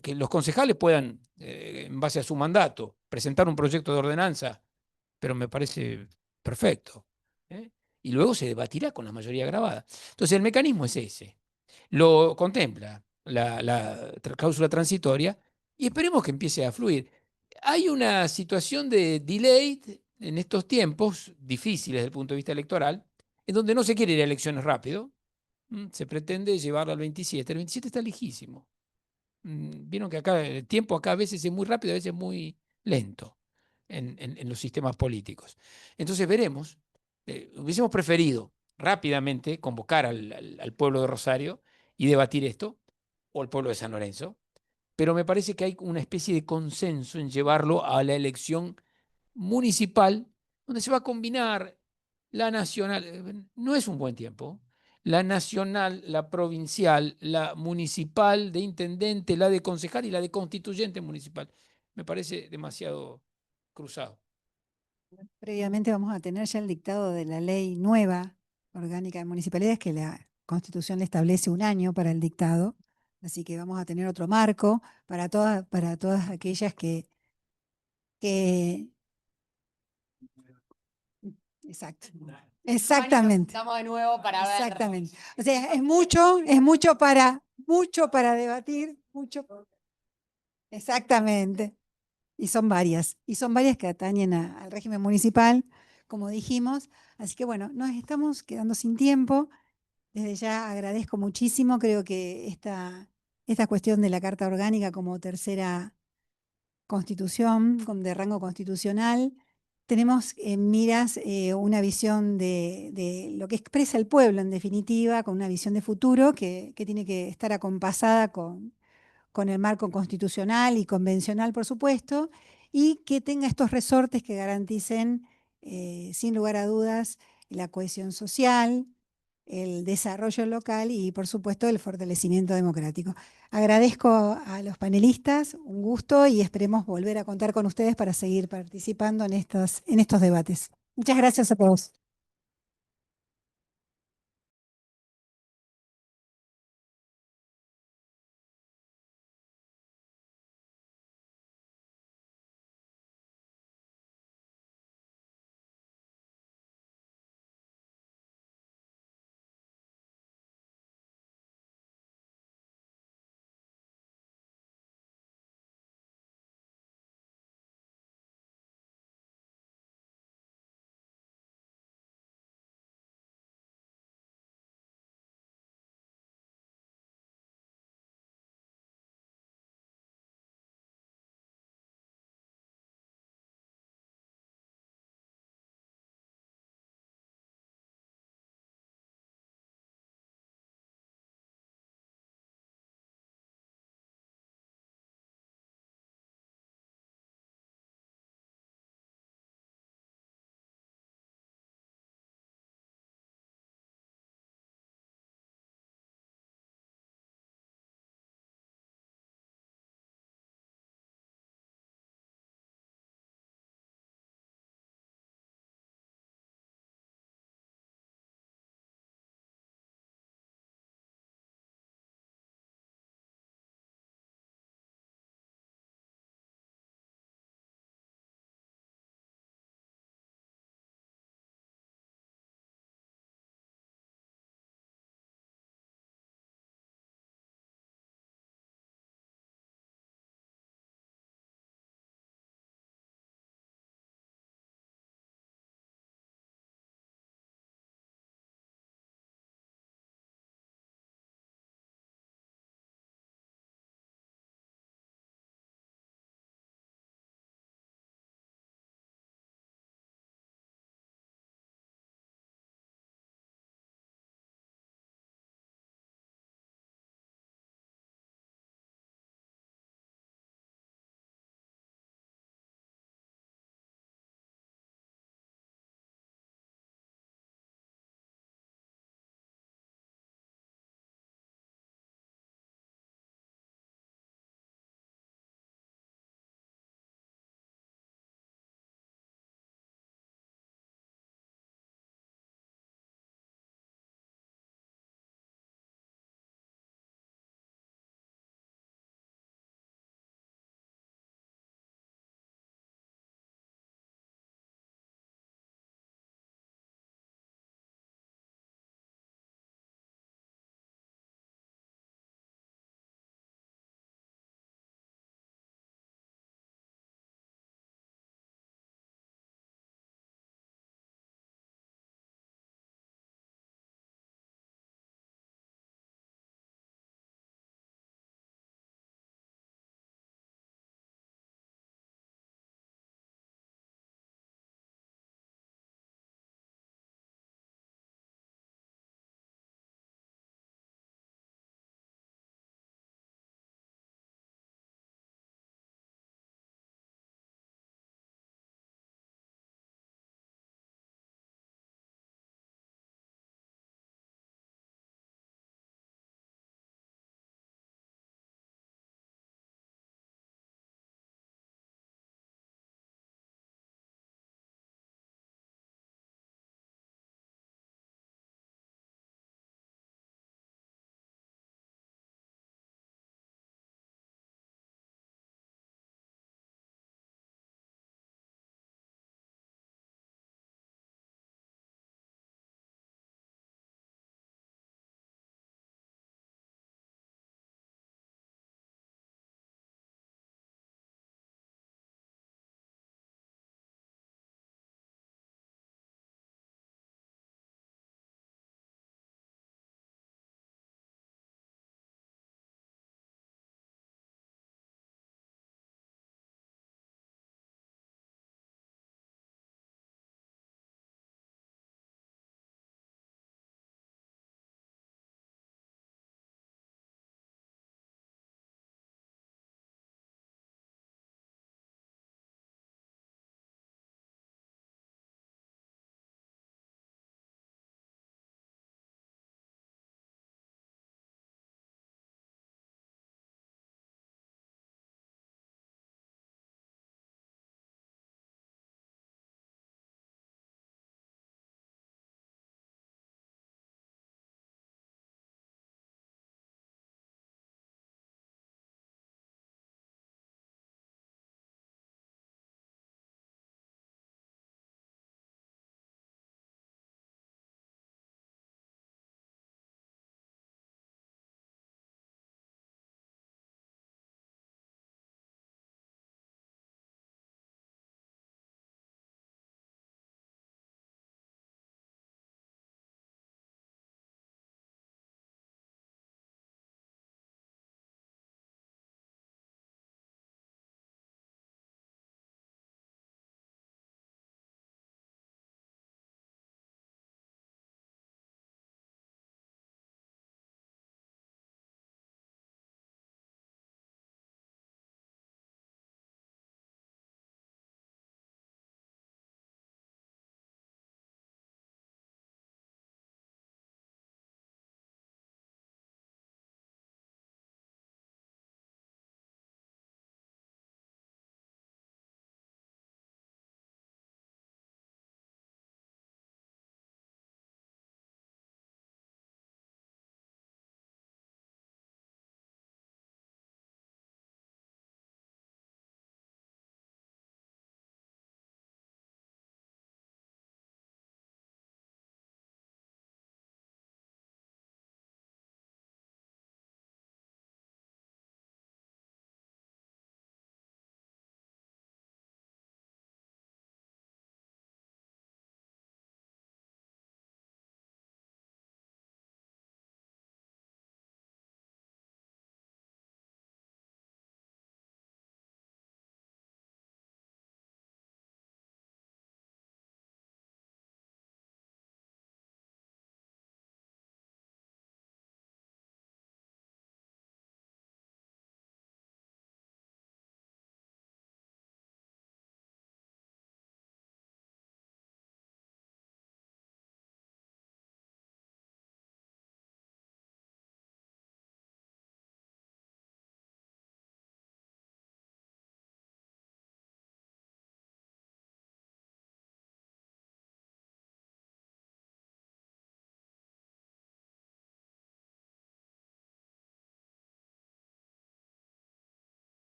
Que los concejales puedan, en base a su mandato, presentar un proyecto de ordenanza, pero me parece perfecto. Y luego se debatirá con la mayoría agravada. Entonces, el mecanismo es ese. Lo contempla la cláusula transitoria y esperemos que empiece a fluir. Hay una situación de delay en estos tiempos difíciles desde el punto de vista electoral, en donde no se quiere ir a elecciones rápido. Se pretende llevarlo al 27. El 27 está lejísimo. Vieron que acá el tiempo acá a veces es muy rápido, a veces muy lento en los sistemas políticos. Entonces veremos. Hubiésemos preferido rápidamente convocar al pueblo de Rosario y debatir esto, o al pueblo de San Lorenzo, pero me parece que hay una especie de consenso en llevarlo a la elección municipal, donde se va a combinar la nacional. No es un buen tiempo. La nacional, la provincial, la municipal de intendente, la de concejal y la de constituyente municipal. Me parece demasiado cruzado. Previamente vamos a tener ya el dictado de la ley nueva orgánica de municipalidades, que la Constitución le establece un año para el dictado, así que vamos a tener otro marco para todas aquellas que Exacto. Exactamente. Estamos de nuevo para ver. Exactamente. O sea, es mucho para debatir, mucho. Exactamente. Y son varias que atañen al régimen municipal, como dijimos. Así que bueno, nos estamos quedando sin tiempo. Desde ya agradezco muchísimo. Creo que esta cuestión de la Carta Orgánica como tercera constitución, de rango constitucional, tenemos en miras una visión de lo que expresa el pueblo, en definitiva, con una visión de futuro que tiene que estar acompasada con el marco constitucional y convencional, por supuesto, y que tenga estos resortes que garanticen, sin lugar a dudas, la cohesión social, el desarrollo local y, por supuesto, el fortalecimiento democrático. Agradezco a los panelistas, un gusto, y esperemos volver a contar con ustedes para seguir participando en estos debates. Muchas gracias a todos.